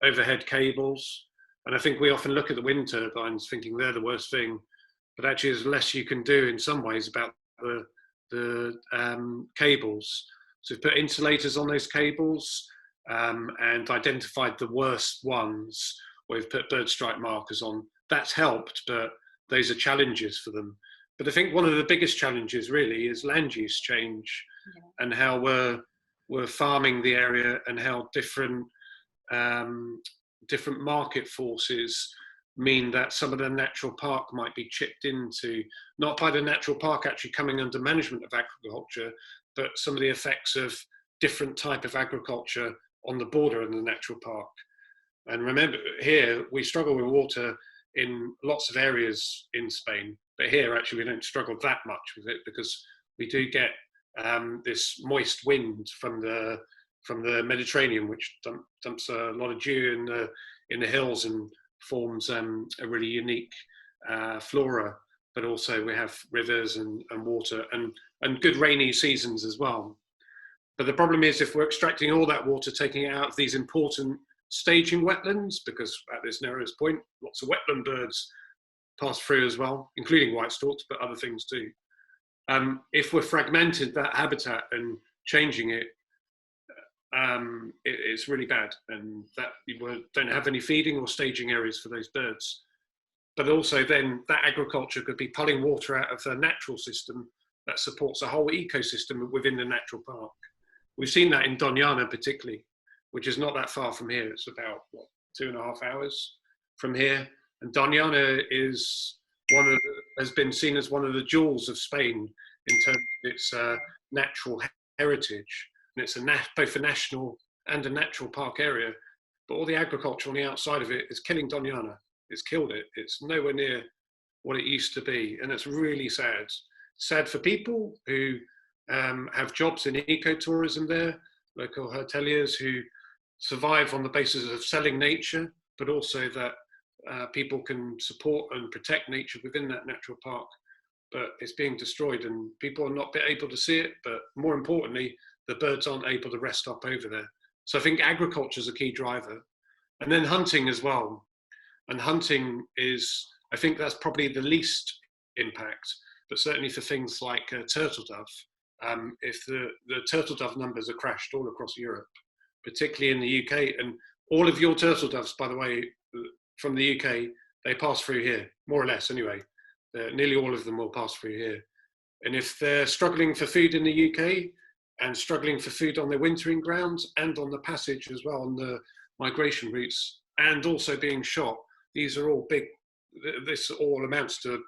overhead cables. And I think we often look at the wind turbines thinking they're the worst thing, but actually there's less you can do in some ways about the cables. So we've put insulators on those cables and identified the worst ones where we've put bird strike markers on. That's helped, but those are challenges for them. But I think one of the biggest challenges really is land use change and how we're farming the area and how different market forces mean that some of the natural park might be chipped into, not by the natural park actually coming under management of agriculture, but some of the effects of different type of agriculture on the border in the natural park. And remember, here we struggle with water in lots of areas in Spain, but here actually we don't struggle that much with it because we do get this moist wind from the Mediterranean, which dumps a lot of dew in the hills and forms a really unique flora. But also we have rivers and water and good rainy seasons as well. But the problem is if we're extracting all that water, taking it out of these important staging wetlands, because at this narrowest point, lots of wetland birds pass through as well, including white storks, but other things too. If we're fragmented that habitat and changing it, it's really bad, and that you don't have any feeding or staging areas for those birds. But also then that agriculture could be pulling water out of the natural system that supports a whole ecosystem within the natural park. We've seen that in Doñana particularly, which is not that far from here. It's about, 2.5 hours from here. And Doñana is has been seen as one of the jewels of Spain in terms of its natural heritage. And it's both a national and a natural park area. But all the agriculture on the outside of it is killing Doñana. It's killed it. It's nowhere near what it used to be. And it's really sad. Sad for people who have jobs in ecotourism there, local hoteliers who survive on the basis of selling nature, but also that people can support and protect nature within that natural park, but it's being destroyed and people are not able to see it, but more importantly, the birds aren't able to rest up over there. So I think agriculture is a key driver. And then hunting as well. And hunting is, I think that's probably the least impact, but certainly for things like turtle dove, if the turtle dove numbers are crashed all across Europe, particularly in the UK, and all of your turtle doves, by the way, from the UK, they pass through here, more or less anyway. Nearly all of them will pass through here. And if they're struggling for food in the UK and struggling for food on their wintering grounds and on the passage as well, on the migration routes, and also being shot, these are all big, this all amounts to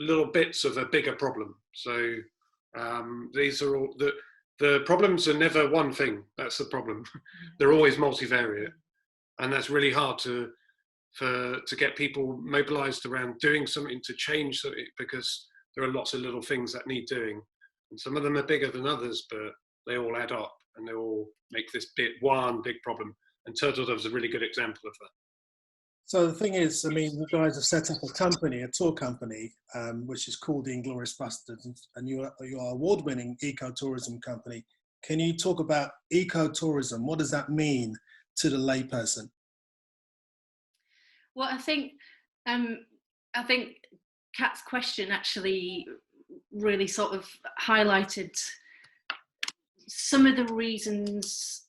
little bits of a bigger problem. So these are all, the problems are never one thing, that's the problem. They're always multivariate. And that's really hard to get people mobilized around doing something to change something, because there are lots of little things that need doing. And some of them are bigger than others, but they all add up and they all make this one big problem. And turtle dove's a really good example of that. So the thing is, I mean, you guys have set up a company, a tour company, which is called the Inglorious Bustards, and you are award-winning ecotourism company. Can you talk about ecotourism? What does that mean to the layperson? Well, I think Kat's question actually really sort of highlighted some of the reasons,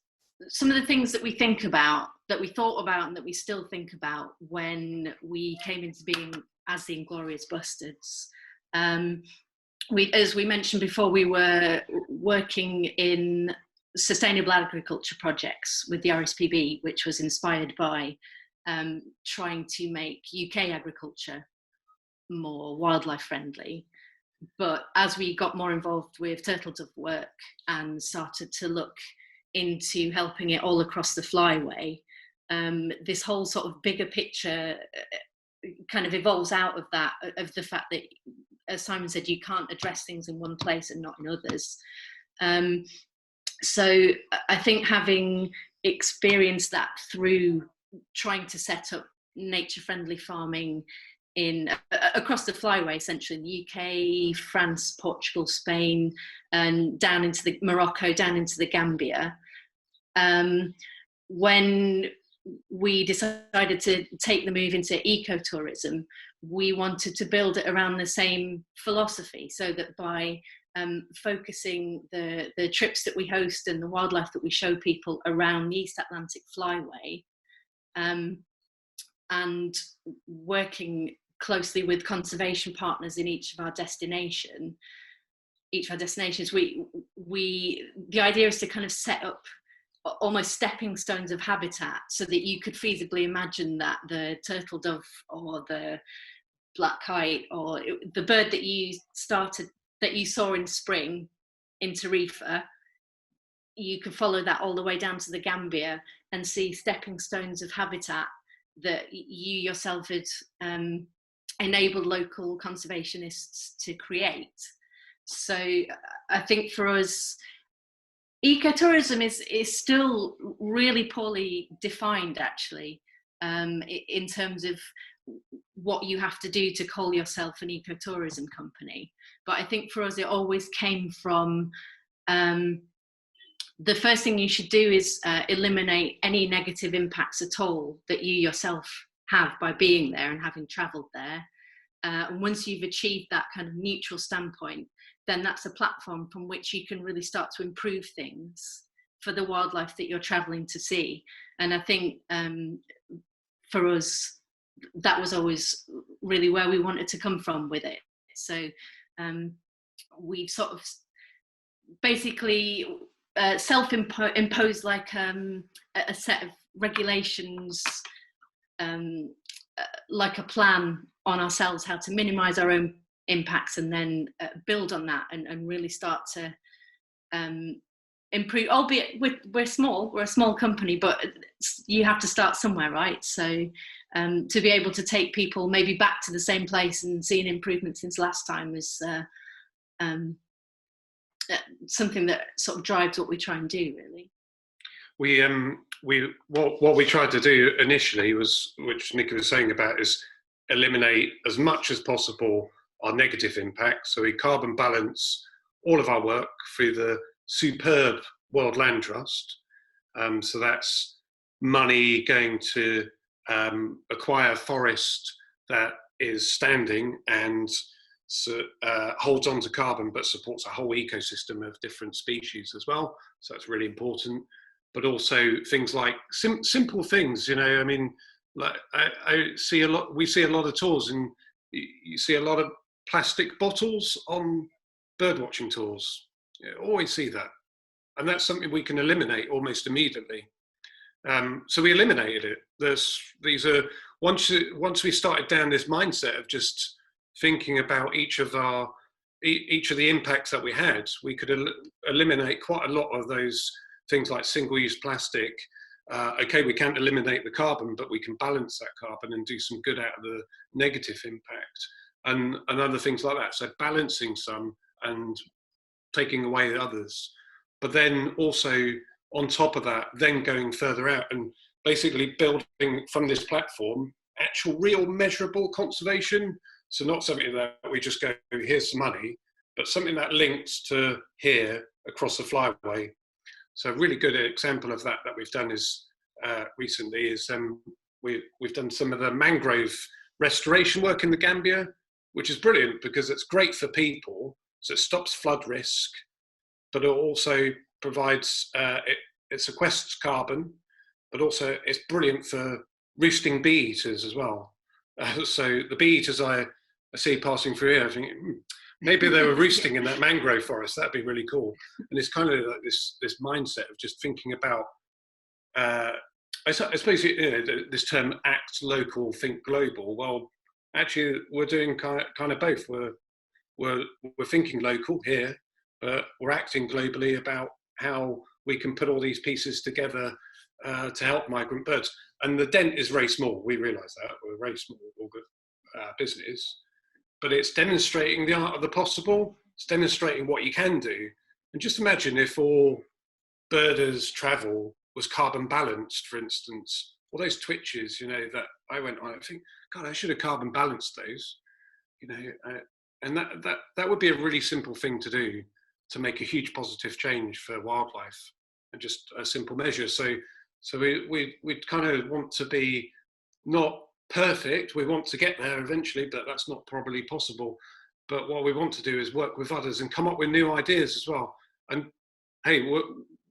some of the things that we think about, that we thought about, and that we still think about when we came into being as the Inglorious Bustards. As we mentioned before, we were working in sustainable agriculture projects with the RSPB, which was inspired by trying to make UK agriculture more wildlife friendly. But as we got more involved with turtle dove work and started to look into helping it all across the flyway, this whole sort of bigger picture kind of evolves out of that, of the fact that, as Simon said, you can't address things in one place and not in others. So I think having experienced that through trying to set up nature-friendly farming across the flyway, essentially, the UK, France, Portugal, Spain, and down into the Morocco, down into the Gambia. When we decided to take the move into ecotourism, we wanted to build it around the same philosophy, so that by focusing the trips that we host and the wildlife that we show people around the East Atlantic flyway, and working closely with conservation partners in each of our destinations, the idea is to kind of set up almost stepping stones of habitat, so that you could feasibly imagine that the turtle dove or the black kite or the bird that you saw in spring in Tarifa, you could follow that all the way down to the Gambia and see stepping stones of habitat that you yourself had enabled local conservationists to create. So I think for us, ecotourism is still really poorly defined, actually, in terms of what you have to do to call yourself an ecotourism company. But I think for us, it always came from the first thing you should do is eliminate any negative impacts at all that you yourself have by being there and having travelled there. And once you've achieved that kind of neutral standpoint, then that's a platform from which you can really start to improve things for the wildlife that you're travelling to see. And I think for us, that was always really where we wanted to come from with it. So we sort of basically self-imposed like a set of regulations, like a plan on ourselves how to minimise our own impacts, and then build on that and really start to improve. Albeit we're a small company, but you have to start somewhere, right? So to be able to take people maybe back to the same place and see an improvement since last time is something that sort of drives what we try and do, really. what we tried to do initially was, which Niki was saying about, is eliminate as much as possible our negative impact. So we carbon balance all of our work through the superb World Land Trust. So that's money going to acquire forest that is standing and holds on to carbon, but supports a whole ecosystem of different species as well. So that's really important. But also things like simple things, you know. I mean, like we see a lot of tours, and you see a lot of plastic bottles on birdwatching tours. You always see that, and that's something we can eliminate almost immediately. So we eliminated it. Once we started down this mindset of just thinking about each of the impacts that we had, we could eliminate quite a lot of those things like single-use plastic. Okay, we can't eliminate the carbon, but we can balance that carbon and do some good out of the negative impact, and other things like that. So balancing some and taking away the others, but then also on top of that, then going further out and basically building from this platform actual real measurable conservation. So not something that we just go, here's some money, but something that links to here across the flyway. So a really good example of that we've done is recently is we've done some of the mangrove restoration work in the Gambia, which is brilliant because it's great for people. So it stops flood risk, but it also provides, it sequesters carbon, but also it's brilliant for roosting bee eaters as well. So the bee eaters I see passing through here, I think maybe they were roosting in that mangrove forest. That'd be really cool. And it's kind of like this mindset of just thinking about, I suppose, you know, this term act local, think global. Well, actually, we're doing kind of both. We're thinking local here, but we're acting globally about how we can put all these pieces together to help migrant birds. And the dent is very small. We realise that we're a very small business, but it's demonstrating the art of the possible. It's demonstrating what you can do. And just imagine if all birders' travel was carbon balanced, for instance. All those twitches, you know, that I went on, I think, God, I should have carbon balanced those, you know, and that would be a really simple thing to do to make a huge positive change for wildlife, and just a simple measure. So we kind of want to be not perfect. We want to get there eventually, but that's not probably possible. But what we want to do is work with others and come up with new ideas as well. And hey,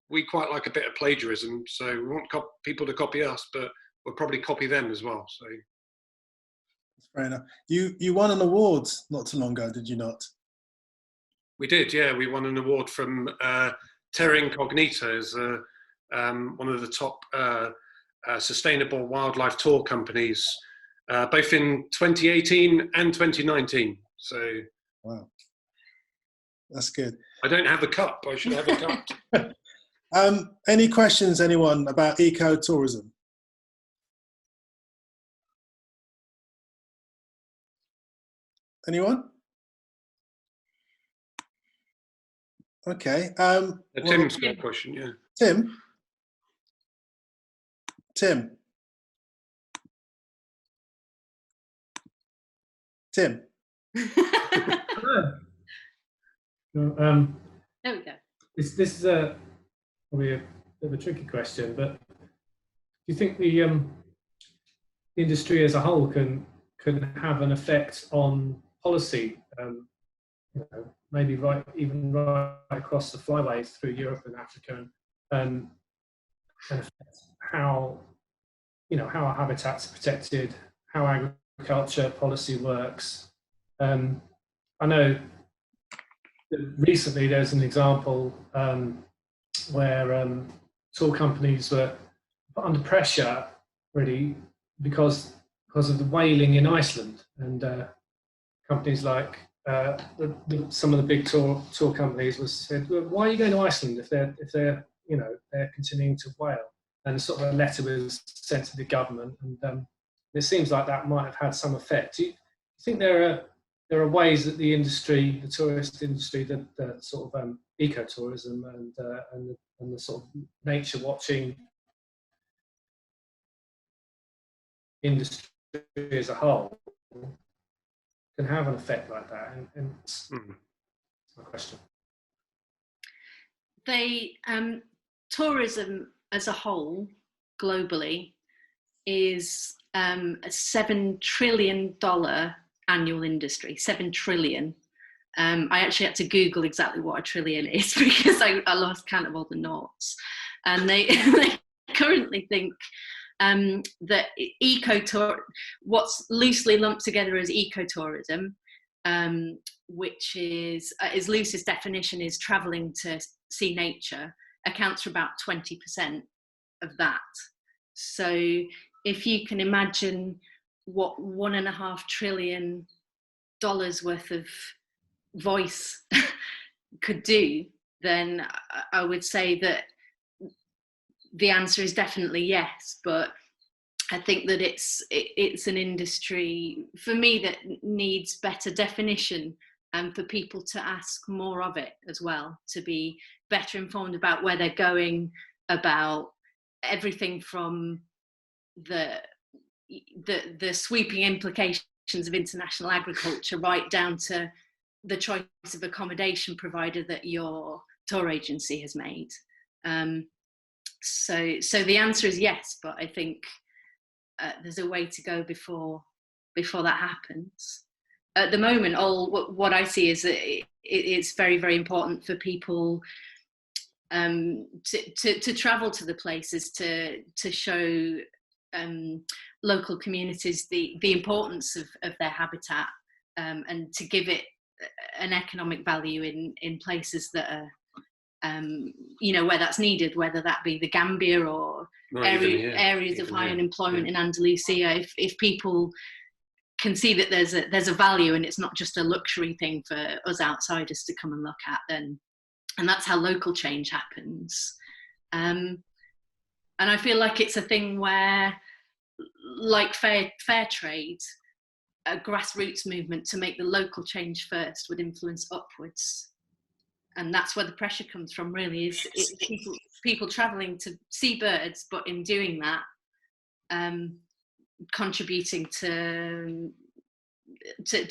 we quite like a bit of plagiarism, so we want people to copy us, but we'll probably copy them as well. So that's fair enough. You won an award not too long ago, did you not? We did, yeah. We won an award from Terra Incognita as one of the top sustainable wildlife tour companies, both in 2018 and 2019. So wow, that's good. I don't have a cup. I should have a cup. Any questions, anyone, about ecotourism? Anyone? Okay. Tim's got a question, yeah. Tim? There we go. This is probably a bit of a tricky question, but do you think the industry as a whole can have an effect on policy? You know, maybe right across the flyways through Europe and Africa, and affect how, you know, how our habitats are protected, how agriculture policy works. I know that recently there's an example where tour companies were put under pressure, really, because of the whaling in Iceland, and companies like some of the big tour companies said, well, why are you going to Iceland if they're you know, they're continuing to whale? And sort of a letter was sent to the government, and it seems like that might have had some effect. Do you think there are ways that the industry, the tourist industry, that sort of ecotourism and the sort of nature watching industry as a whole can have an effect like that. And that's my question. Tourism as a whole globally is a $7 trillion annual industry. 7 trillion. I actually had to Google exactly what a trillion is because I lost count of all the noughts. And they currently think that what's loosely lumped together as ecotourism, which is its loosest definition is traveling to see nature, accounts for about 20% of that. So if you can imagine what $1.5 trillion worth of voice could do, then I would say that the answer is definitely yes. But I think that it's an industry for me that needs better definition, and for people to ask more of it as well, to be better informed about where they're going, about everything from the sweeping implications of international agriculture right down to the choice of accommodation provider that your tour agency has made. So the answer is yes, but I think there's a way to go before that happens. At the moment, what I see is that it's very, very important for people to travel to the places, to show local communities the importance of their habitat, and to give it an economic value in places that are where that's needed, whether that be the Gambia or areas of high unemployment in Andalusia. If people can see that there's a value and it's not just a luxury thing for us outsiders to come and look at, then, and that's how local change happens. And I feel like it's a thing where, like fair trade, a grassroots movement to make the local change first would influence upwards. And that's where the pressure comes from, really, is people travelling to see birds, but in doing that, contributing to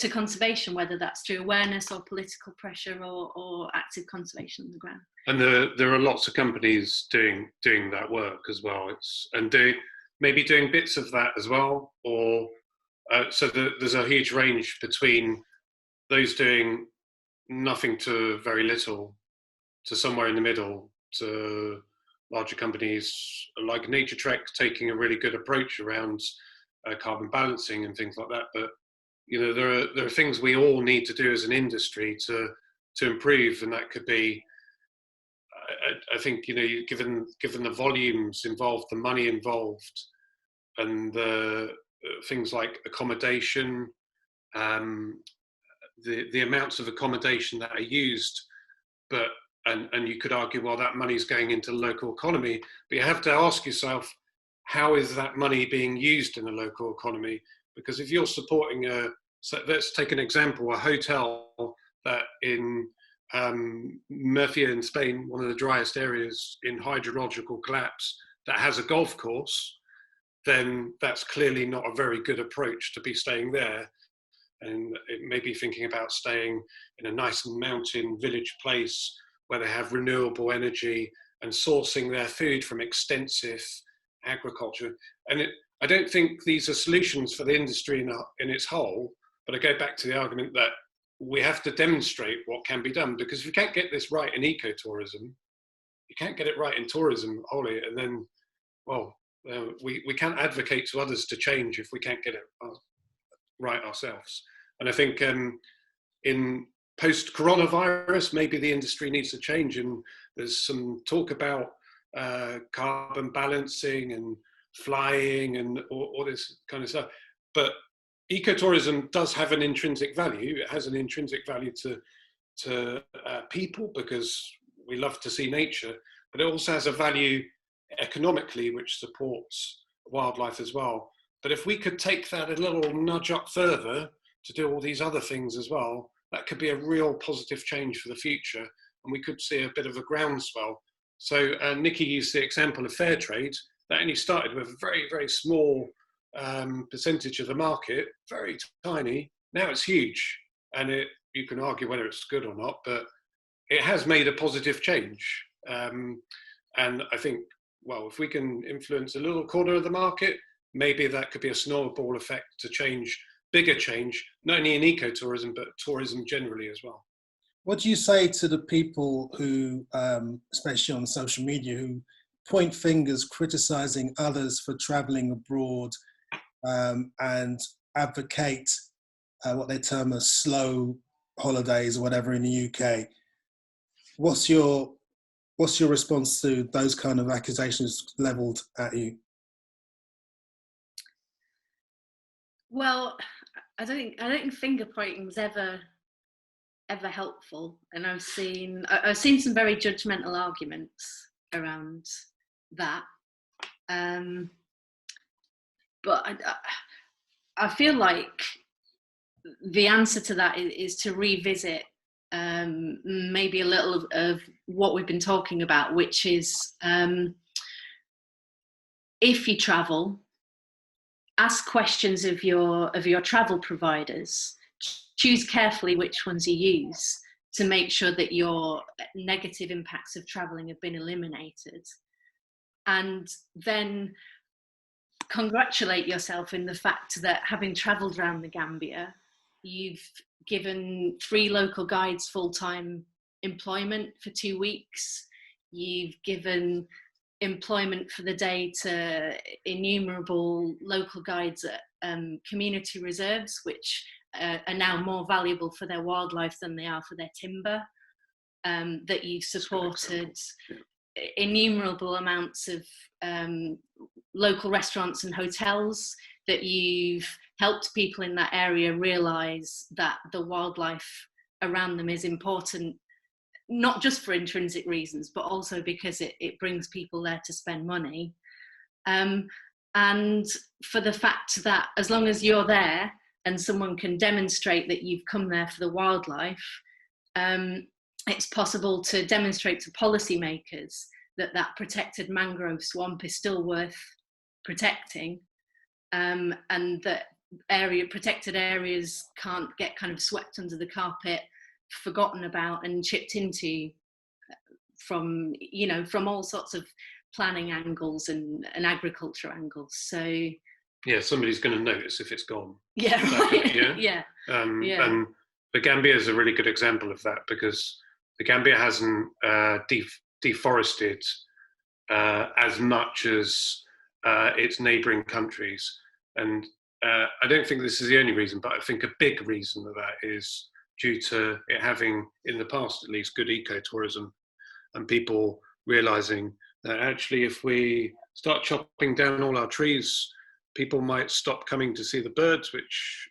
conservation, whether that's through awareness or political pressure or active conservation on the ground. And there are lots of companies doing that work as well. Maybe doing bits of that as well, or so there's a huge range between those doing nothing to very little, to somewhere in the middle, to larger companies like Nature Trek taking a really good approach around carbon balancing and things like that. But there are things we all need to do as an industry to improve, and that could be, I think, given the volumes involved, the money involved, and the things like accommodation, the amounts of accommodation that are used, but and you could argue, well, that money is going into the local economy, but you have to ask yourself, how is that money being used in the local economy? Because if you're supporting so let's take an example, a hotel that in Murcia in Spain, one of the driest areas in hydrological collapse, that has a golf course, then that's clearly not a very good approach to be staying there. And it may be thinking about staying in a nice mountain village place where they have renewable energy and sourcing their food from extensive agriculture. And I don't think these are solutions for the industry in its whole, but I go back to the argument that we have to demonstrate what can be done, because if you can't get this right in ecotourism, you can't get it right in tourism wholly, and then, well, we can't advocate to others to change if we can't get it right ourselves. And I think in post-coronavirus, maybe the industry needs to change, and there's some talk about carbon balancing and flying and all this kind of stuff. But ecotourism does have an intrinsic value. It has an intrinsic value to people, because we love to see nature, but it also has a value economically, which supports wildlife as well. But if we could take that a little nudge up further to do all these other things as well, that could be a real positive change for the future. and we could see a bit of a groundswell. So Niki used the example of fair trade. That only started with a very, very small percentage of the market, very tiny. Now it's huge, and you can argue whether it's good or not, but it has made a positive change. And I think, well, if we can influence a little corner of the market, maybe that could be a snowball effect to change, bigger change, not only in ecotourism, but tourism generally as well. What do you say to the people who, especially on social media, who point fingers criticizing others for traveling abroad and advocate what they term as slow holidays or whatever in the UK? What's your response to those kind of accusations leveled at you? Well, I don't think finger pointing was ever helpful, and I've seen some very judgmental arguments around that. But I feel like the answer to that is to revisit maybe a little of what we've been talking about, which is if you travel, ask questions of your travel providers. Choose carefully which ones you use to make sure that your negative impacts of traveling have been eliminated. And then congratulate yourself in the fact that, having traveled around the Gambia, you've given 3 local guides full-time employment for 2 weeks. You've given employment for the day to innumerable local guides at community reserves, which are now more valuable for their wildlife than they are for their timber. That you've supported innumerable amounts of local restaurants and hotels, that you've helped people in that area realise that the wildlife around them is important, not just for intrinsic reasons, but also because it brings people there to spend money. And for the fact that as long as you're there and someone can demonstrate that you've come there for the wildlife, it's possible to demonstrate to policymakers that protected mangrove swamp is still worth protecting, and that protected areas can't get kind of swept under the carpet, forgotten about and chipped into from all sorts of planning angles and agriculture angles. So yeah, somebody's going to notice if it's gone. Yeah, right. Yeah. And the Gambia is a really good example of that, because the Gambia hasn't deforested as much as its neighbouring countries. And I don't think this is the only reason, but I think a big reason of that is due to it having, in the past at least, good ecotourism, and people realising that actually if we start chopping down all our trees, people might stop coming to see the birds, which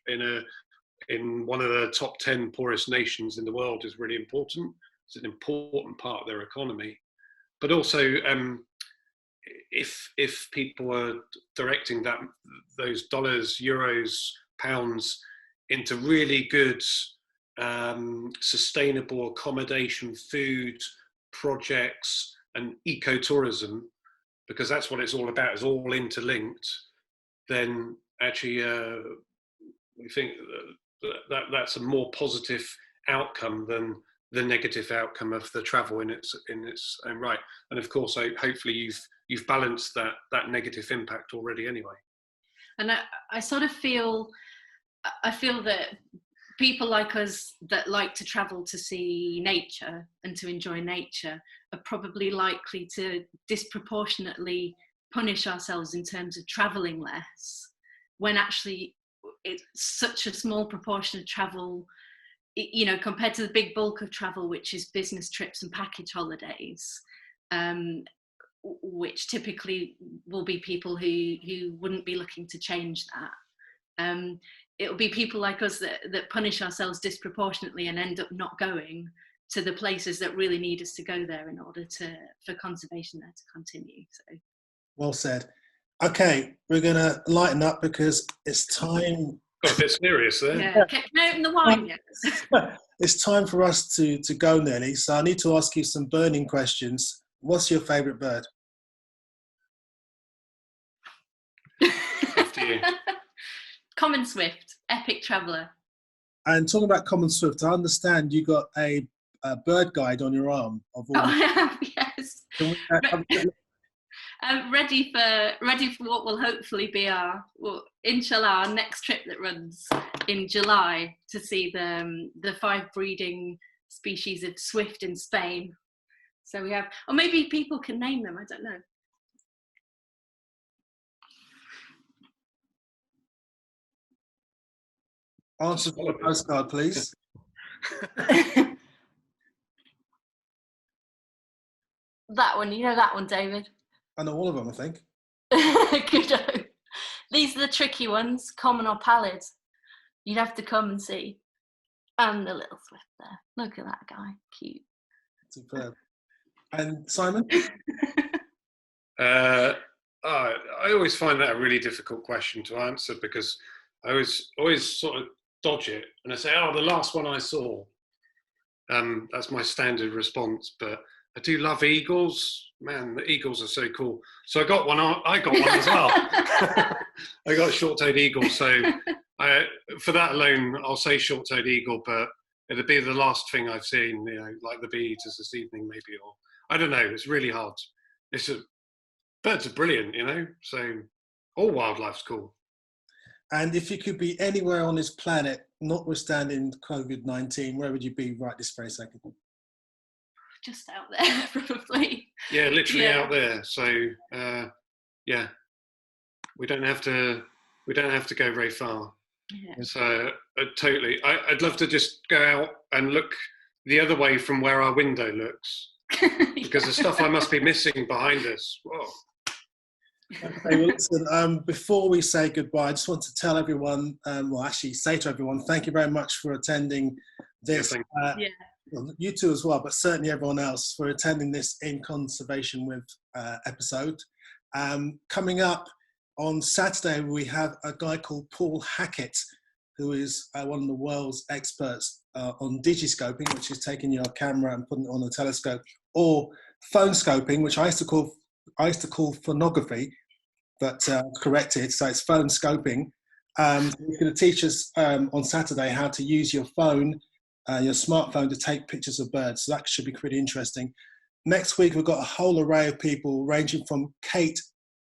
in one of the top 10 poorest nations in the world is really important. It's an important part of their economy. But also, if people are directing those dollars, euros, pounds into really good sustainable accommodation, food projects, and ecotourism, because that's what it's all about, is all interlinked, then actually we think that's a more positive outcome than the negative outcome of the travel in its own right. And of course, hopefully you've balanced that negative impact already anyway. And I sort of feel that people like us that like to travel to see nature and to enjoy nature are probably likely to disproportionately punish ourselves in terms of traveling less, when actually it's such a small proportion of travel, compared to the big bulk of travel, which is business trips and package holidays, which typically will be people who wouldn't be looking to change that. It'll be people like us that punish ourselves disproportionately and end up not going to the places that really need us to go there in order for conservation there to continue. So, well said. Okay, we're going to lighten up because it's time. Got a bit serious there. Yeah, can I open the wine yet? it's time for us to go nearly. So I need to ask you some burning questions. What's your favourite bird? After you. Common swift, epic traveller. And talking about common swift, I understand you got a bird guide on your arm of all. Oh, I have, yes. Can we, Ready for what will hopefully be inshallah, our next trip that runs in July to see the 5 breeding species of swift in Spain. So we have, or maybe people can name them, I don't know. Answer for the postcard, please. That one, you know that one, David? I know all of them, I think. Good. These are the tricky ones, common or pallid. You'd have to come and see. And the little swift there. Look at that guy, cute. Superb. And Simon? I always find that a really difficult question to answer because I always sort of dodge it and I say, oh, the last one I saw. That's my standard response, but I do love eagles. Man, the eagles are so cool. So I got one as well. I got a short-toed eagle. So for that alone, I'll say short-toed eagle, but it'll be the last thing I've seen, you know, like the bee-eaters this evening maybe, or I don't know. It's really hard. Birds are brilliant, you know, so all wildlife's cool. And if you could be anywhere on this planet, notwithstanding COVID-19, where would you be right this very second? Just out there, probably. Yeah, literally out there. So, yeah, we don't have to go very far. Yeah. So, totally, I'd love to just go out and look the other way from where our window looks, because the stuff I must be missing behind us. Whoa. Okay, well, listen, before we say goodbye, I just want to tell everyone, say to everyone, thank you very much for attending this. Well, you two as well, but certainly everyone else for attending this In Conservation With episode. Coming up on Saturday, we have a guy called Paul Hackett, who is one of the world's experts on digiscoping, which is taking your camera and putting it on a telescope, or phone scoping, which I used to call phonography, but corrected, so it's phone scoping. He's going to teach us on Saturday how to use your phone, your smartphone, to take pictures of birds. So that should be pretty interesting. Next week, we've got a whole array of people ranging from Kate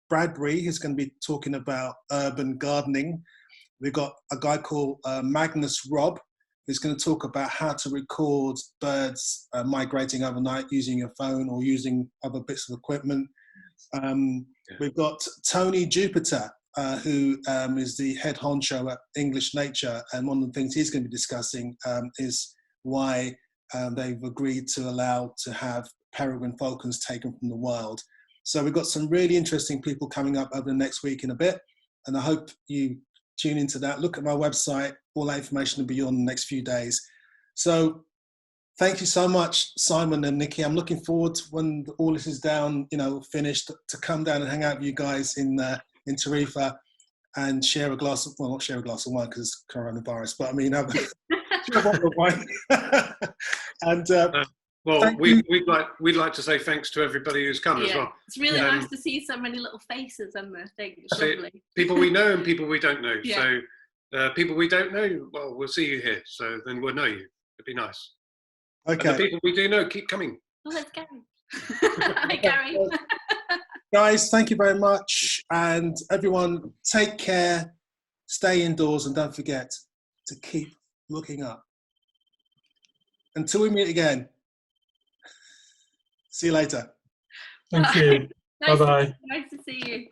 Bradbury, who's going to be talking about urban gardening. We've got a guy called Magnus Robb, who's going to talk about how to record birds migrating overnight using your phone or using other bits of equipment. We've got Tony Jupiter, who is the head honcho at English Nature, and one of the things he's going to be discussing is why they've agreed to allow to have peregrine falcons taken from the wild. So we've got some really interesting people coming up over the next week in a bit, and I hope you tune into that. Look at my website, all that information will be on the next few days. So thank you so much, Simon and Niki. I'm looking forward to when all this is down, finished, to come down and hang out with you guys in Tarifa and share a glass of, well, not share a glass of wine because it's coronavirus, but I mean, have a bottle of wine. And we'd like to say thanks to everybody who's come as well. It's really nice to see so many little faces on the thing. It's lovely. People we know and people we don't know. Yeah. So people we don't know, well, we'll see you here. So then we'll know you. It'd be nice. Okay. And the people we do know, keep coming. Oh, let's go. Hi, Gary. Guys, thank you very much. And everyone, take care, stay indoors, and don't forget to keep looking up. Until we meet again. See you later. Thank you. Bye-bye. Nice to see you.